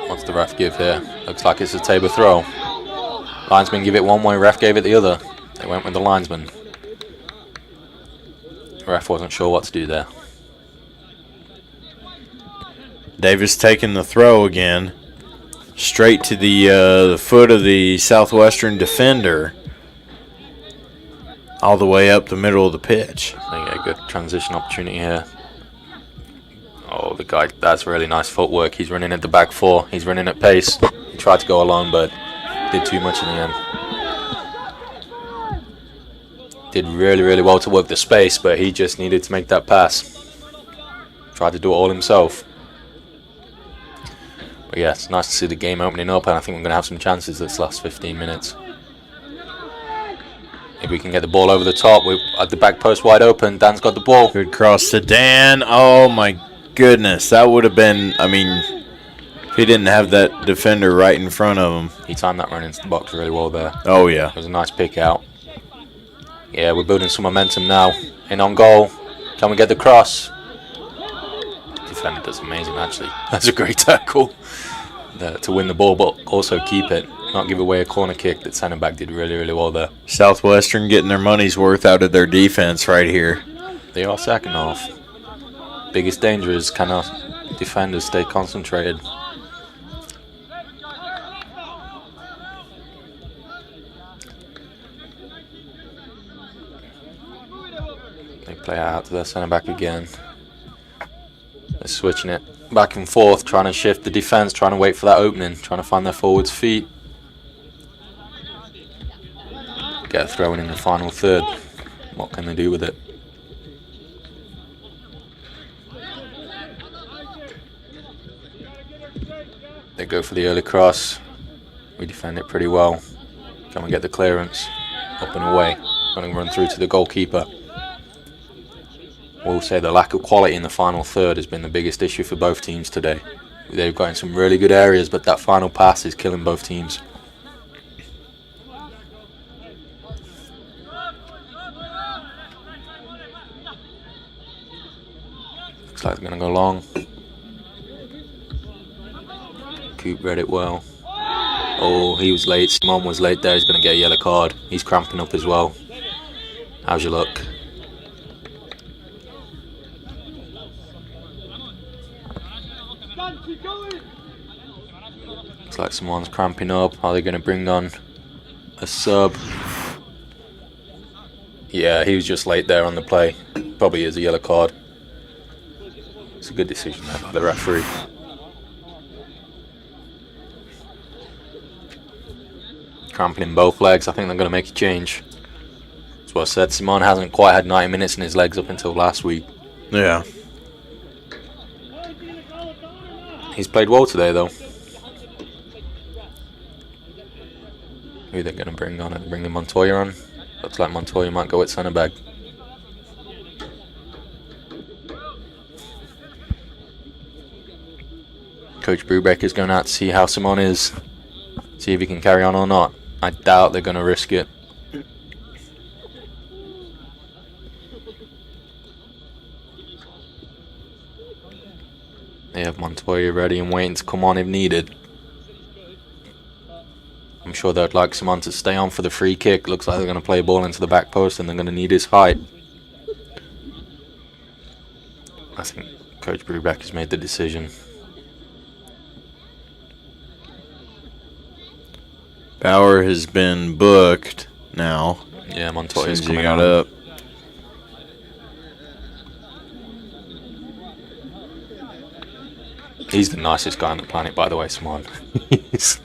What's the ref give here? Looks like it's a Tabor throw. Linesman give it one way, ref gave it the other. They went with the linesman. The ref wasn't sure what to do there. Davis taking the throw again. Straight to the foot of the Southwestern defender. All the way up the middle of the pitch. They get a good transition opportunity here. Oh, the guy, that's really nice footwork. He's running at the back 4. He's running at pace. He tried to go alone, but did too much in the end. Did really, really well to work the space, but he just needed to make that pass. Tried to do it all himself. But yeah, it's nice to see the game opening up, and I think we're going to have some chances this last 15 minutes. If we can get the ball over the top, we're at the back post wide open. Dan's got the ball. Good cross to Dan. Oh my goodness, that would have been, I mean, if he didn't have that defender right in front of him. He timed that run into the box really well there. Oh yeah. It was a nice pick out. Yeah, we're building some momentum now. In on goal. Can we get the cross? Defender does amazing actually. That's a great tackle to win the ball, but also keep it. Not give away a corner kick. That centre back did really, really well there. Southwestern getting their money's worth out of their defense right here. They are second half. Biggest danger is can our defenders stay concentrated. They play out to their centre back again. They're switching it back and forth, trying to shift the defence, trying to wait for that opening, trying to find their forwards' feet. Get a throw in the final third. What can they do with it? They go for the early cross. We defend it pretty well. Can we get the clearance? Up and away. Going to run through to the goalkeeper. We'll say the lack of quality in the final third has been the biggest issue for both teams today. They've got in some really good areas, but that final pass is killing both teams. Looks like they're going to go long. Coop read it well. Oh, he was late. Simon was late there. He's going to get a yellow card. He's cramping up as well. How's your luck? Looks like someone's cramping up. Are they going to bring on a sub? Yeah, he was just late there on the play. Probably is a yellow card. It's a good decision there by the referee. Cramping in both legs. I think they're going to make a change. That's what I said. Simon hasn't quite had 90 minutes in his legs up until last week. Yeah. He's played well today, though. Who are they going to bring on? Are they bringing Montoya on? Looks like Montoya might go at centre back. Coach Brubeck is going out to see how Simon is. See if he can carry on or not. I doubt they're going to risk it. They have Montoya ready and waiting to come on if needed. I'm sure they'd like Simon to stay on for the free kick. Looks like they're going to play a ball into the back post and they're going to need his height. I think Coach Brubeck has made the decision. Bauer has been booked now. Yeah, Montoya's coming got on. up. He's the nicest guy on the planet, by the way, Simon. He's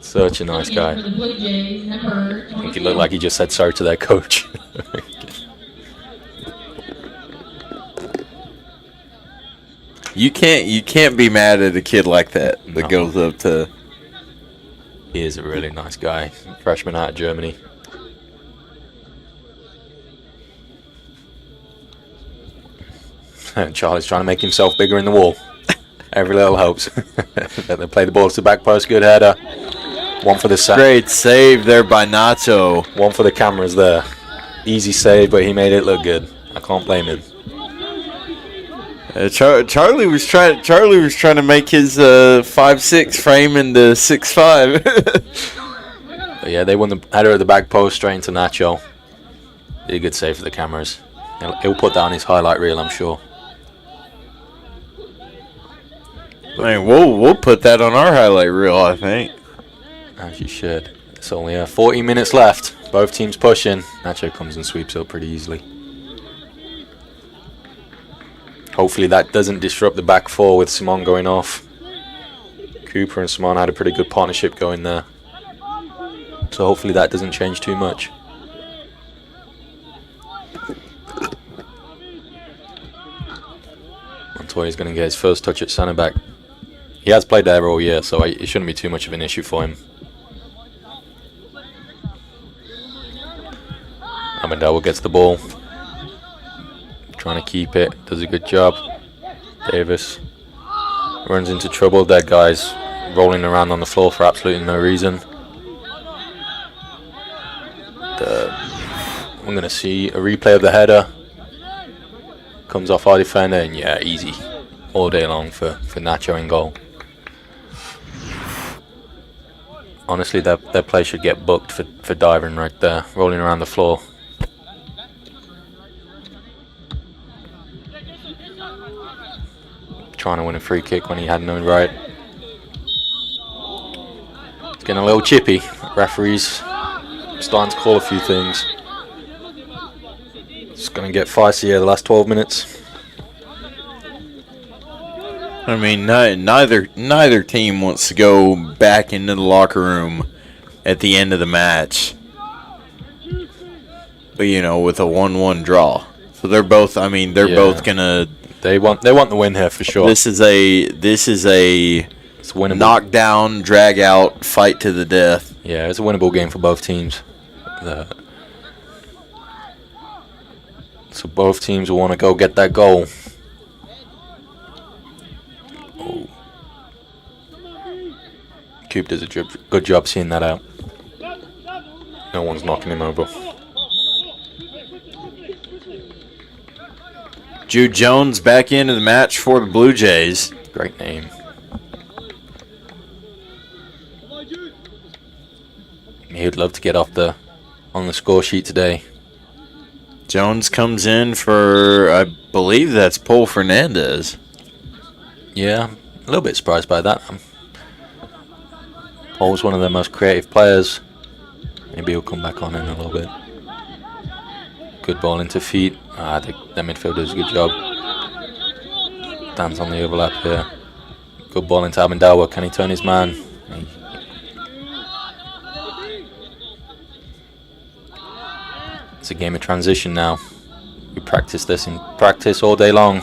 such a nice guy. For the Blue Jays, number I think he looked like he just said sorry to their coach. You can't be mad at a kid like that No. goes up to. He is a really nice guy. Freshman out of Germany. And Charlie's trying to make himself bigger in the wall. Every little helps. They play the ball to the back post. Good header. One for the sack. Great save there by Nacho. One for the cameras there. Easy save, but he made it look good. I can't blame him. Charlie was trying to make his 5'6" frame into 6'5". But yeah, they won the header at the back post straight into Nacho. Did a good save for the cameras. He'll put that on his highlight reel, I'm sure. I mean, we'll put that on our highlight reel, I think. As you should. It's only 40 minutes left. Both teams pushing. Nacho comes and sweeps up pretty easily. Hopefully that doesn't disrupt the back four with Simon going off. Cooper and Simon had a pretty good partnership going there. So hopefully that doesn't change too much. Montoya's going to get his first touch at centre back. He has played there all year, so it shouldn't be too much of an issue for him. Amendola gets the ball. Trying to keep it. Does a good job. Davis runs into trouble. Dead guys rolling around on the floor for absolutely no reason. I'm going to see a replay of the header. Comes off our defender, and yeah, easy. All day long for Nacho in goal. Honestly, their play should get booked for diving right there, rolling around the floor. Trying to win a free kick when he had no right. It's getting a little chippy. Referees starting to call a few things. It's going to get feisty here the last 12 minutes. I mean, neither team wants to go back into the locker room at the end of the match, but with a 1-1 draw. So they're both. I mean, they're both gonna. They want the win here for sure. This is a it's winnable. Knockdown, drag out, fight to the death. Yeah, it's a winnable game for both teams. So both teams will want to go get that goal. Oh. Coop does a good job seeing that out. No one's knocking him over. Jude Jones back into the match for the Blue Jays. Great name. He would love to get on the score sheet today. Jones comes in for, I believe that's Paul Fernandez. Yeah, a little bit surprised by that. Paul's one of their most creative players. Maybe he'll come back on in a little bit. Good ball into feet. I think the midfield does a good job. Dan's on the overlap here. Good ball into Abindawa. Can he turn his man? It's a game of transition now. We practice this in practice all day long.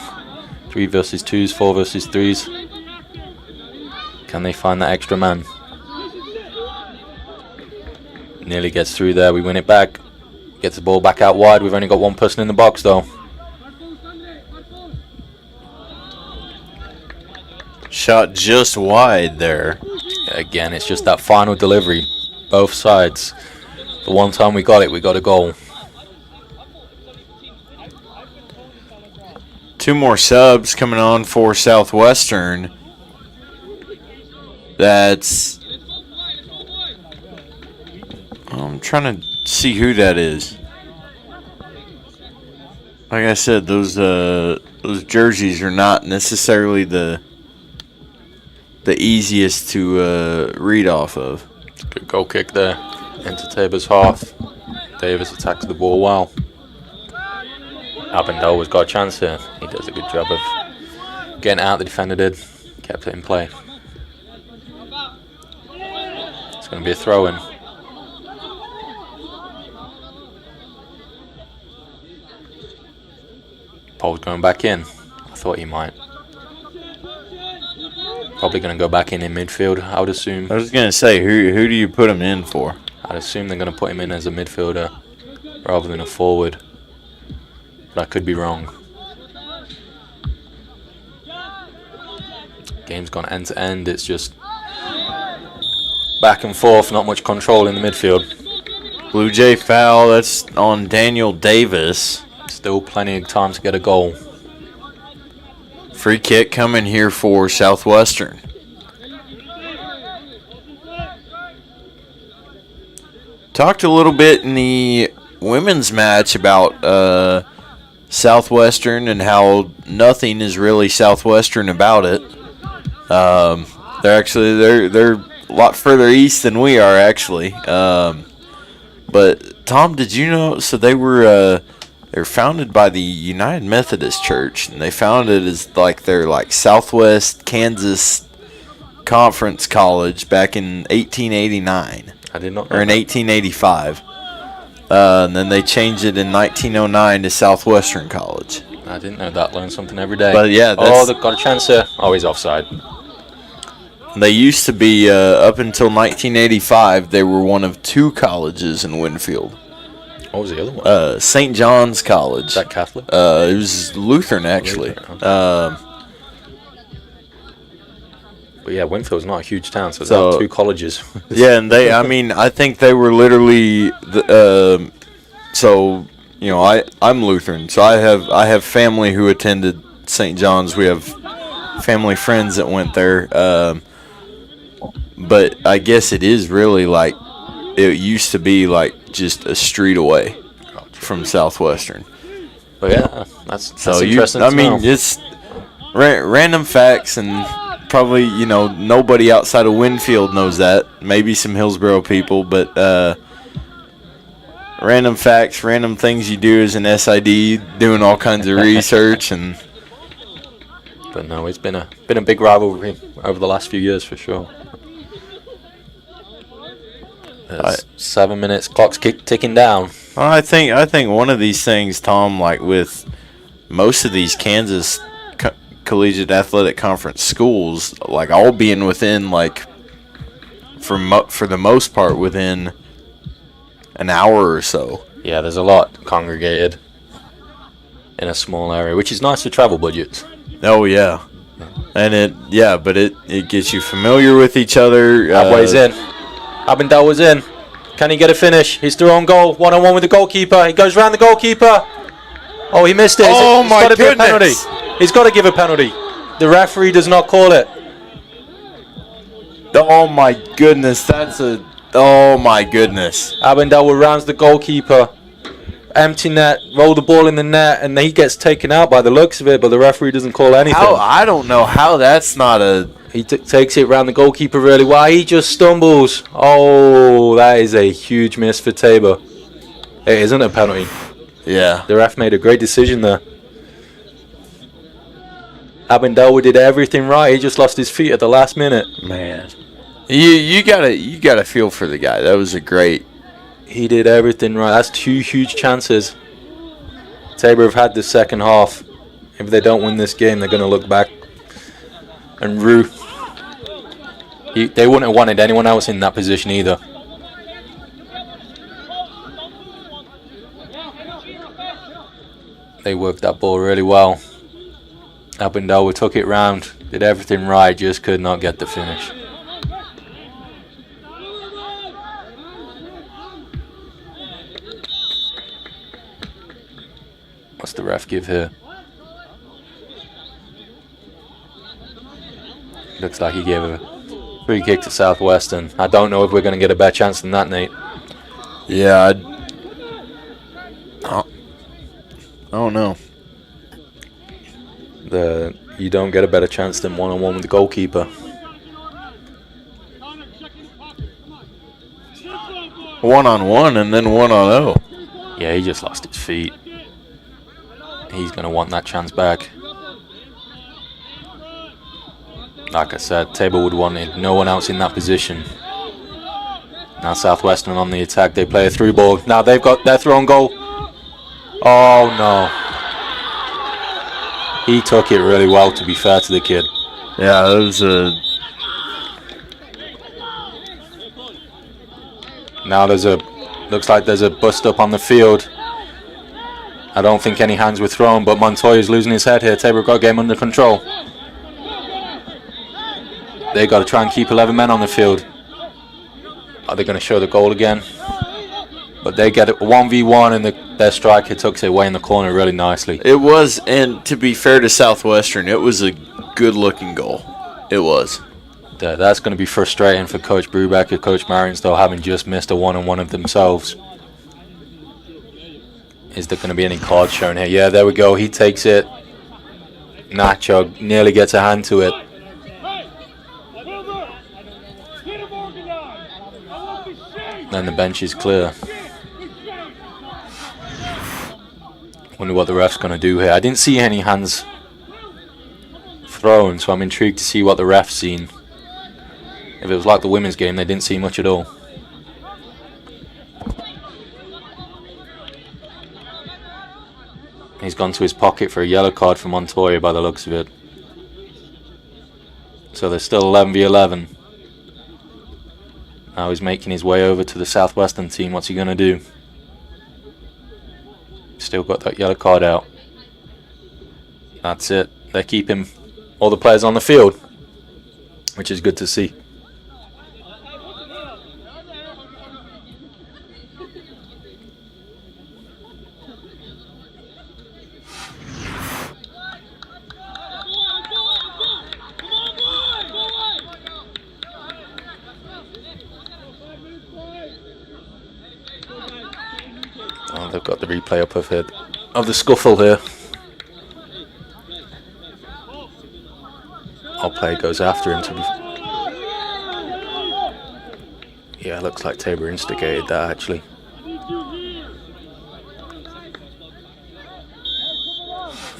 3 versus 2s, 4 versus 3s. Can they find that extra man? Nearly gets through there. We win it back. Gets the ball back out wide. We've only got one person in the box though. Shot just wide there. Again, it's just that final delivery. Both sides. The one time we got it, we got a goal. 2 more subs coming on for Southwestern. That's... I'm trying to see who that is. Like I said, those jerseys are not necessarily the easiest to read off of. Good goal kick there into Tabor's half. Davis attacks the ball well. Abindawa's got a chance here. He does a good job of getting out. The defender did. Kept it in play. It's going to be a throw-in. Paul's going back in. I thought he might. Probably going to go back in midfield, I would assume. I was going to say, who do you put him in for? I'd assume they're going to put him in as a midfielder rather than a forward. But I could be wrong. Game's gone end to end. It's just back and forth, not much control in the midfield. Blue Jay foul, that's on Daniel Davis. Still plenty of time to get a goal. Free kick coming here for Southwestern. Talked a little bit in the women's match about Southwestern and how nothing is really Southwestern about it. They're a lot further east than we are actually. But Tom, did you know? So they're founded by the United Methodist Church, and they founded as their Southwest Kansas Conference College back in 1889. I did not know. Or in 1885. And then they changed it in 1909 to Southwestern College. I didn't know that. Learn something every day. But yeah, they've got a chance here. Oh, he's offside. They used to be, up until 1985, they were one of 2 colleges in Winfield. What was the other one? St. John's College. Is that Catholic? It was Lutheran, actually. Lutheran, okay. But yeah, Winfield's not a huge town, so there's 2 colleges. Yeah, and I think they were literally, I'm Lutheran, so I have family who attended St. John's. We have family friends that went there. But I guess it is really it used to be just a street away from Southwestern. But yeah, that's interesting. It's random facts, and probably nobody outside of Winfield knows that. Maybe some Hillsboro people, but random facts, random things you do as an SID, doing all kinds of research and. But no, it's been a big rivalry over the last few years for sure. 7 minutes, clock's ticking down. I think one of these things, Tom, with most of these Kansas Collegiate Athletic Conference schools, all being within for the most part within an hour or so. Yeah, there's a lot congregated in a small area, which is nice for travel budgets. Oh yeah, and it gets you familiar with each other. Halfway's in. Abindawa's in. Can he get a finish? He's through on goal. 1-on-1 with the goalkeeper. He goes round the goalkeeper. Oh, he missed it. Oh my goodness! He's got to give a penalty. The referee does not call it. Oh my goodness! Oh my goodness! Abindawa rounds the goalkeeper. Empty net, roll the ball in the net, and he gets taken out by the looks of it, but the referee doesn't call anything. I don't know how that's not a... He takes it around the goalkeeper really well. He just stumbles. Oh, that is a huge miss for Tabor. It isn't a penalty. Yeah. The ref made a great decision there. Abindawa did everything right. He just lost his feet at the last minute. Man. You gotta feel for the guy. That was a great. He did everything right. That's 2 huge chances. Tabor have had the second half. If they don't win this game, they're going to look back and rue. They wouldn't have wanted anyone else in that position either. They worked that ball really well. Abindawa took it round, did everything right, just could not get the finish. What's the ref give here? Looks like he gave a free kick to Southwestern. I don't know if we're going to get a better chance than that, Nate. Yeah, I don't know. You don't get a better chance than one-on-one with the goalkeeper. One-on-one and then 1-on-0. Yeah, he just lost his feet. He's going to want that chance back. Like I said, Tabor would want it. No one else in that position. Now Southwestern on the attack. They play a through ball. Now they've got their throw and goal. Oh no. He took it really well, to be fair to the kid. Yeah, that was a... Now looks like there's a bust up on the field. I don't think any hands were thrown, but Montoya's losing his head here. Tabor got game under control. They got to try and keep 11 men on the field. Are they going to show the goal again? But they get it 1v1, and their striker tucks it away in the corner really nicely. It was, and to be fair to Southwestern, it was a good-looking goal. It was. That's going to be frustrating for Coach Brubaker, Coach Marions, though, having just missed a one-on-one of themselves. Is there going to be any cards shown here? Yeah, there we go. He takes it. Nacho nearly gets a hand to it. Then the bench is clear. Wonder what the ref's going to do here. I didn't see any hands thrown, so I'm intrigued to see what the ref's seen. If it was like the women's game, they didn't see much at all. He's gone to his pocket for a yellow card for Montoya by the looks of it. So there's still 11v11. Now he's making his way over to the Southwestern team. What's he going to do? Still got that yellow card out. That's it. They're keeping all the players on the field, which is good to see. Oh, they've got the replay up of the scuffle here. Our player goes after him to be... Yeah, looks like Tabor instigated that actually.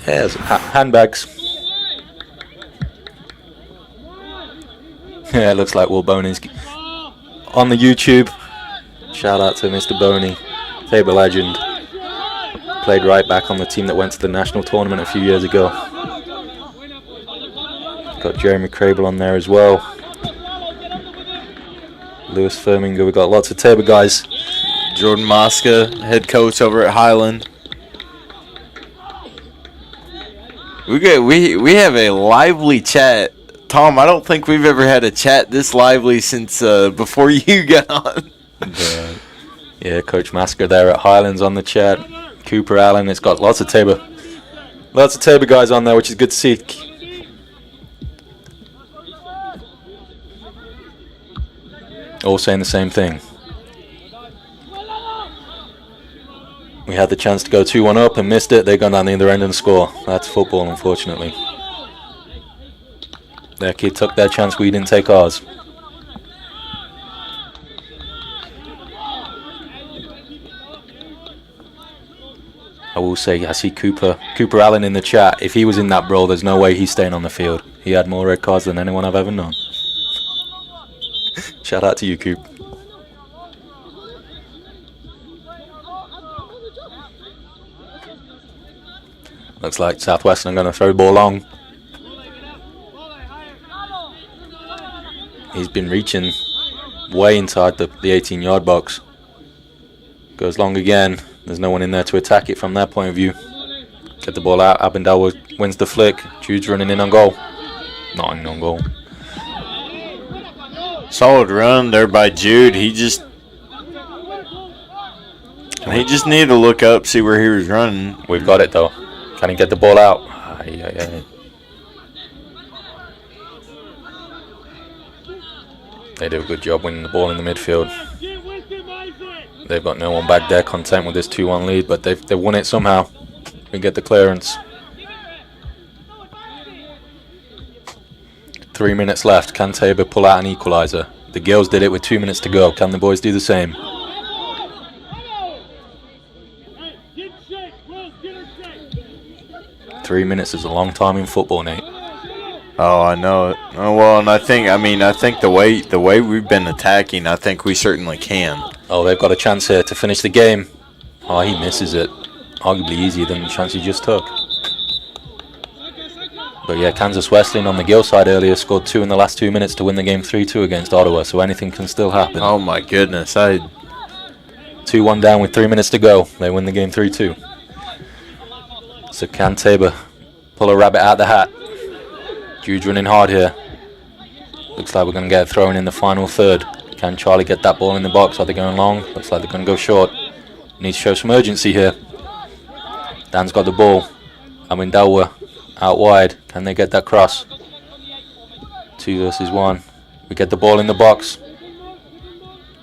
Yeah, there's handbags. Yeah, it looks like Will Boney's on the YouTube. Shout out to Mr. Boney. Tabor legend. Played right back on the team that went to the national tournament a few years ago. Got Jeremy Crable on there as well. Lewis Firminger. We've got lots of Tabor guys. Jordan Mosca, head coach over at Highland. We have a lively chat. Tom, I don't think we've ever had a chat this lively since before you got on. Yeah, Coach Masker there at Highlands on the chat. Cooper Allen. It's got lots of Tabor guys on there, which is good to see. All saying the same thing. We had the chance to go 2-1 up and missed it. They gone down the other end and score. That's football, unfortunately. Their kid took their chance. We didn't take ours. will say, I see Cooper Allen in the chat. If he was in that brawl, there's no way he's staying on the field. He had more red cards than anyone I've ever known. Shout out to you, Coop. Looks like Southwestern are going to throw the ball long. He's been reaching way inside the 18-yard box. Goes long again. There's no one in there to attack it from their point of view. Get the ball out. Abendawa wins the flick. Jude's running in on goal. Not in on goal. Solid run there by Jude. He just needed to look up, see where he was running. We've got it though. Can he get the ball out? Aye. They do a good job winning the ball in the midfield. They've got no one back there, content with this 2-1 lead, but they've won it somehow. We get the clearance. 3 minutes left. Can Tabor pull out an equalizer? The girls did it with 2 minutes to go. Can the boys do the same? 3 minutes is a long time in football, Nate. Oh, I know it. Oh, well, and I think the way we've been attacking, I think we certainly can. Oh, they've got a chance here to finish the game. Oh, he misses it. Arguably easier than the chance he just took. But yeah, Kansas Wesleyan on the Gill side earlier scored 2 in the last 2 minutes to win the game 3-2 against Ottawa, so anything can still happen. Oh my goodness, 2-1 down with 3 minutes to go. They win the game 3-2. So can Tabor pull a rabbit out the hat? Jude's running hard here. Looks like we're going to get a throw in the final third. Can Charlie get that ball in the box? Are they going long? Looks like they're going to go short. Needs to show some urgency here. Dan's got the ball. Abendawa out wide. Can they get that cross? 2 versus 1. We get the ball in the box.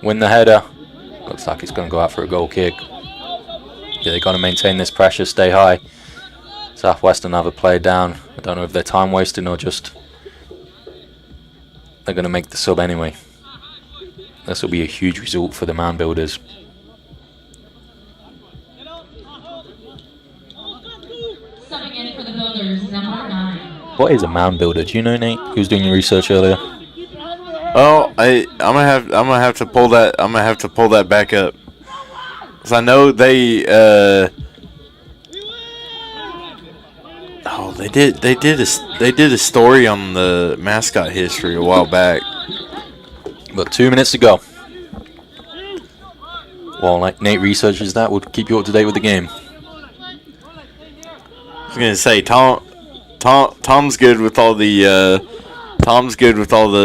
Win the header. Looks like it's going to go out for a goal kick. Yeah, they've got to maintain this pressure, stay high. Southwestern have a play down. I don't know if they're time wasting or just they're going to make the sub anyway. This will be a huge result for the mound builders. Subbing in for the builders, number 9. What is a mound builder? Do you know, Nate? Who was doing your research earlier? Oh, I'm gonna have to pull that. I'm gonna have to pull that back up. 'Cause I know they. Oh, they did a story on the mascot history a while back. But 2 minutes to go. Well, like Nate researches that, would keep you up to date with the game. I was gonna say Tom's good with all the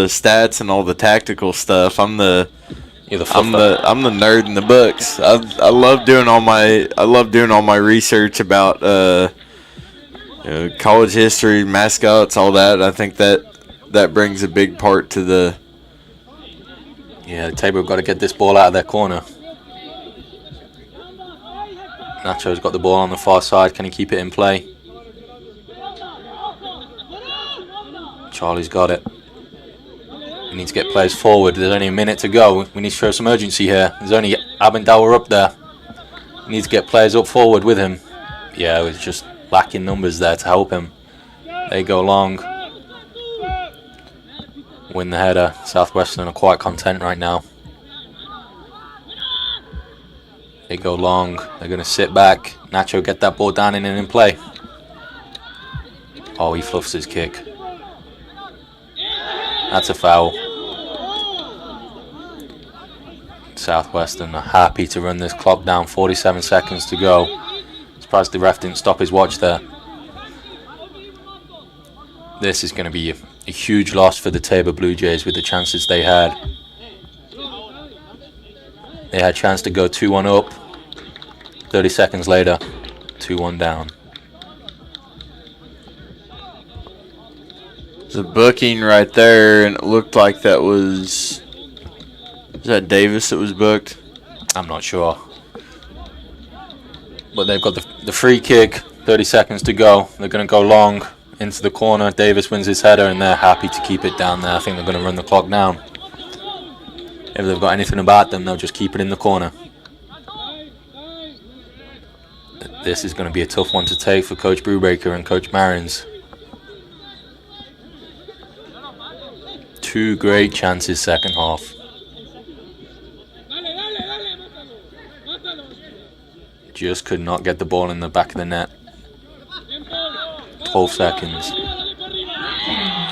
stats and all the tactical stuff. I'm the nerd in the books. I love doing all my research about college history, mascots, all that. I think that brings a big part to the. Yeah, Tabor have got to get this ball out of their corner. Nacho's got the ball on the far side. Can he keep it in play? Charlie's got it. We need to get players forward. There's only a minute to go. We need to show some urgency here. There's only Abendawa up there. We need to get players up forward with him. Yeah, it was just lacking numbers there to help him. They go long. Win the header. Southwestern are quite content right now. They go long. They're going to sit back. Nacho get that ball down and in play. Oh, he fluffs his kick. That's a foul. Southwestern are happy to run this clock down. 47 seconds to go. Surprised the ref didn't stop his watch there. This is going to be a huge loss for the Tabor Blue Jays with the chances they had. They had a chance to go 2-1 up. 30 seconds later, 2-1 down. There's a booking right there, and it looked like that was... Is that Davis that was booked? I'm not sure. But they've got the free kick. 30 seconds to go. They're going to go long into the corner. Davis wins his header, and they're happy to keep it down there. I think they're going to run the clock down. If they've got anything about them, they'll just keep it in the corner. This is going to be a tough one to take for Coach Brubaker and Coach Marins. 2 great chances second half. Just could not get the ball in the back of the net. 12 seconds.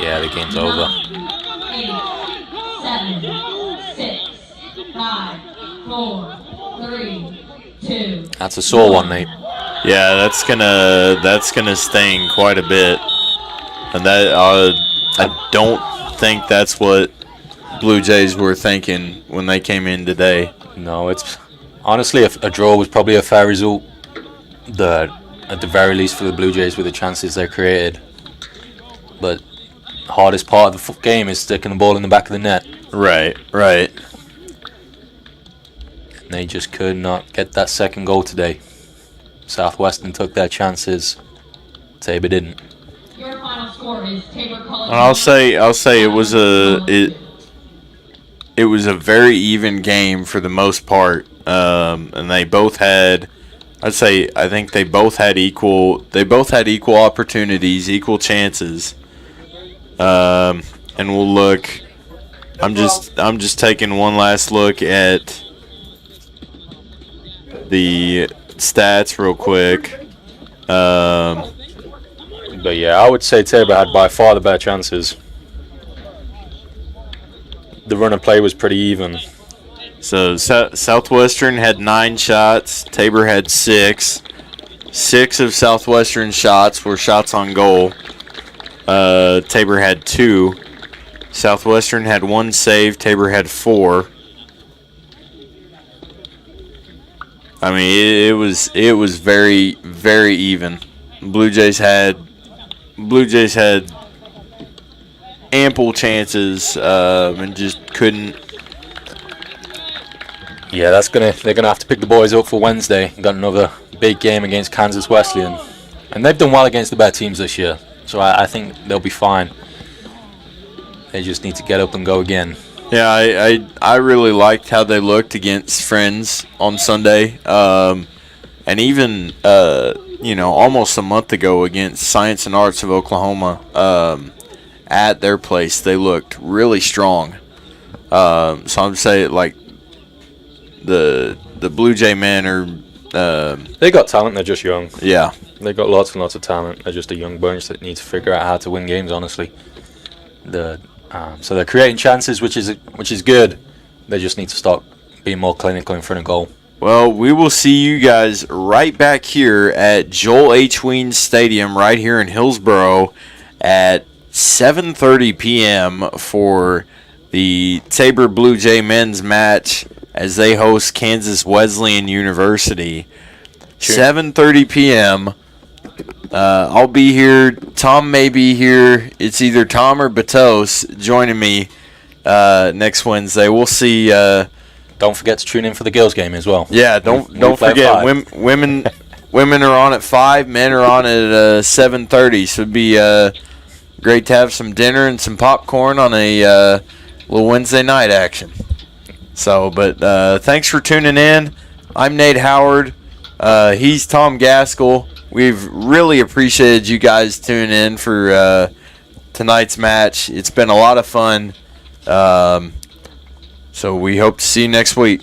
Yeah, the game's over. 8, 7, 6, 5, 4, 3, 2. That's a sore one, Nate. Yeah, that's gonna sting quite a bit, and that I don't think that's what Blue Jays were thinking when they came in today. No, it's honestly a draw was probably a fair result. At the very least for the Blue Jays with the chances they created. But the hardest part of the game is sticking the ball in the back of the net. Right. And they just could not get that second goal today. Southwestern took their chances. Tabor didn't. Your final score is Tabor College. I'll say it was a very even game for the most part, and they both had. I think they both had equal opportunities, equal chances. And we'll look. I'm just taking one last look at the stats real quick. But yeah, I would say Tabor had by far the better chances. The run of play was pretty even. So Southwestern had 9 shots. Tabor had 6. 6 of Southwestern's shots were shots on goal. Tabor had 2. Southwestern had 1 save. Tabor had 4. I mean, it was very, very even. Blue Jays had ample chances and just couldn't. Yeah, they're gonna have to pick the boys up for Wednesday. Got another big game against Kansas Wesleyan, and they've done well against the better teams this year. So I think they'll be fine. They just need to get up and go again. Yeah, I really liked how they looked against Friends on Sunday, and even almost a month ago against Science and Arts of Oklahoma at their place. They looked really strong. So I'm saying like. The Blue Jay men are. They got talent. They're just young. Yeah, they got lots and lots of talent. They're just a young bunch that need to figure out how to win games. Honestly, so they're creating chances, which is good. They just need to start being more clinical in front of goal. Well, we will see you guys right back here at Joel H. Weens Stadium, right here in Hillsboro, at 7:30 p.m. for the Tabor Blue Jay men's match as they host Kansas Wesleyan University. 7:30 p.m. I'll be here. Tom may be here. It's either Tom or Batos joining me next Wednesday. We'll see. Don't forget to tune in for the girls' game as well. Yeah, don't forget. Women are on at 5. Men are on at 7:30. So it'd be great to have some dinner and some popcorn on a little Wednesday night action. So, but thanks for tuning in. I'm Nate Howard. He's Tom Gaskell. We've really appreciated you guys tuning in for tonight's match. It's been a lot of fun. So we hope to see you next week.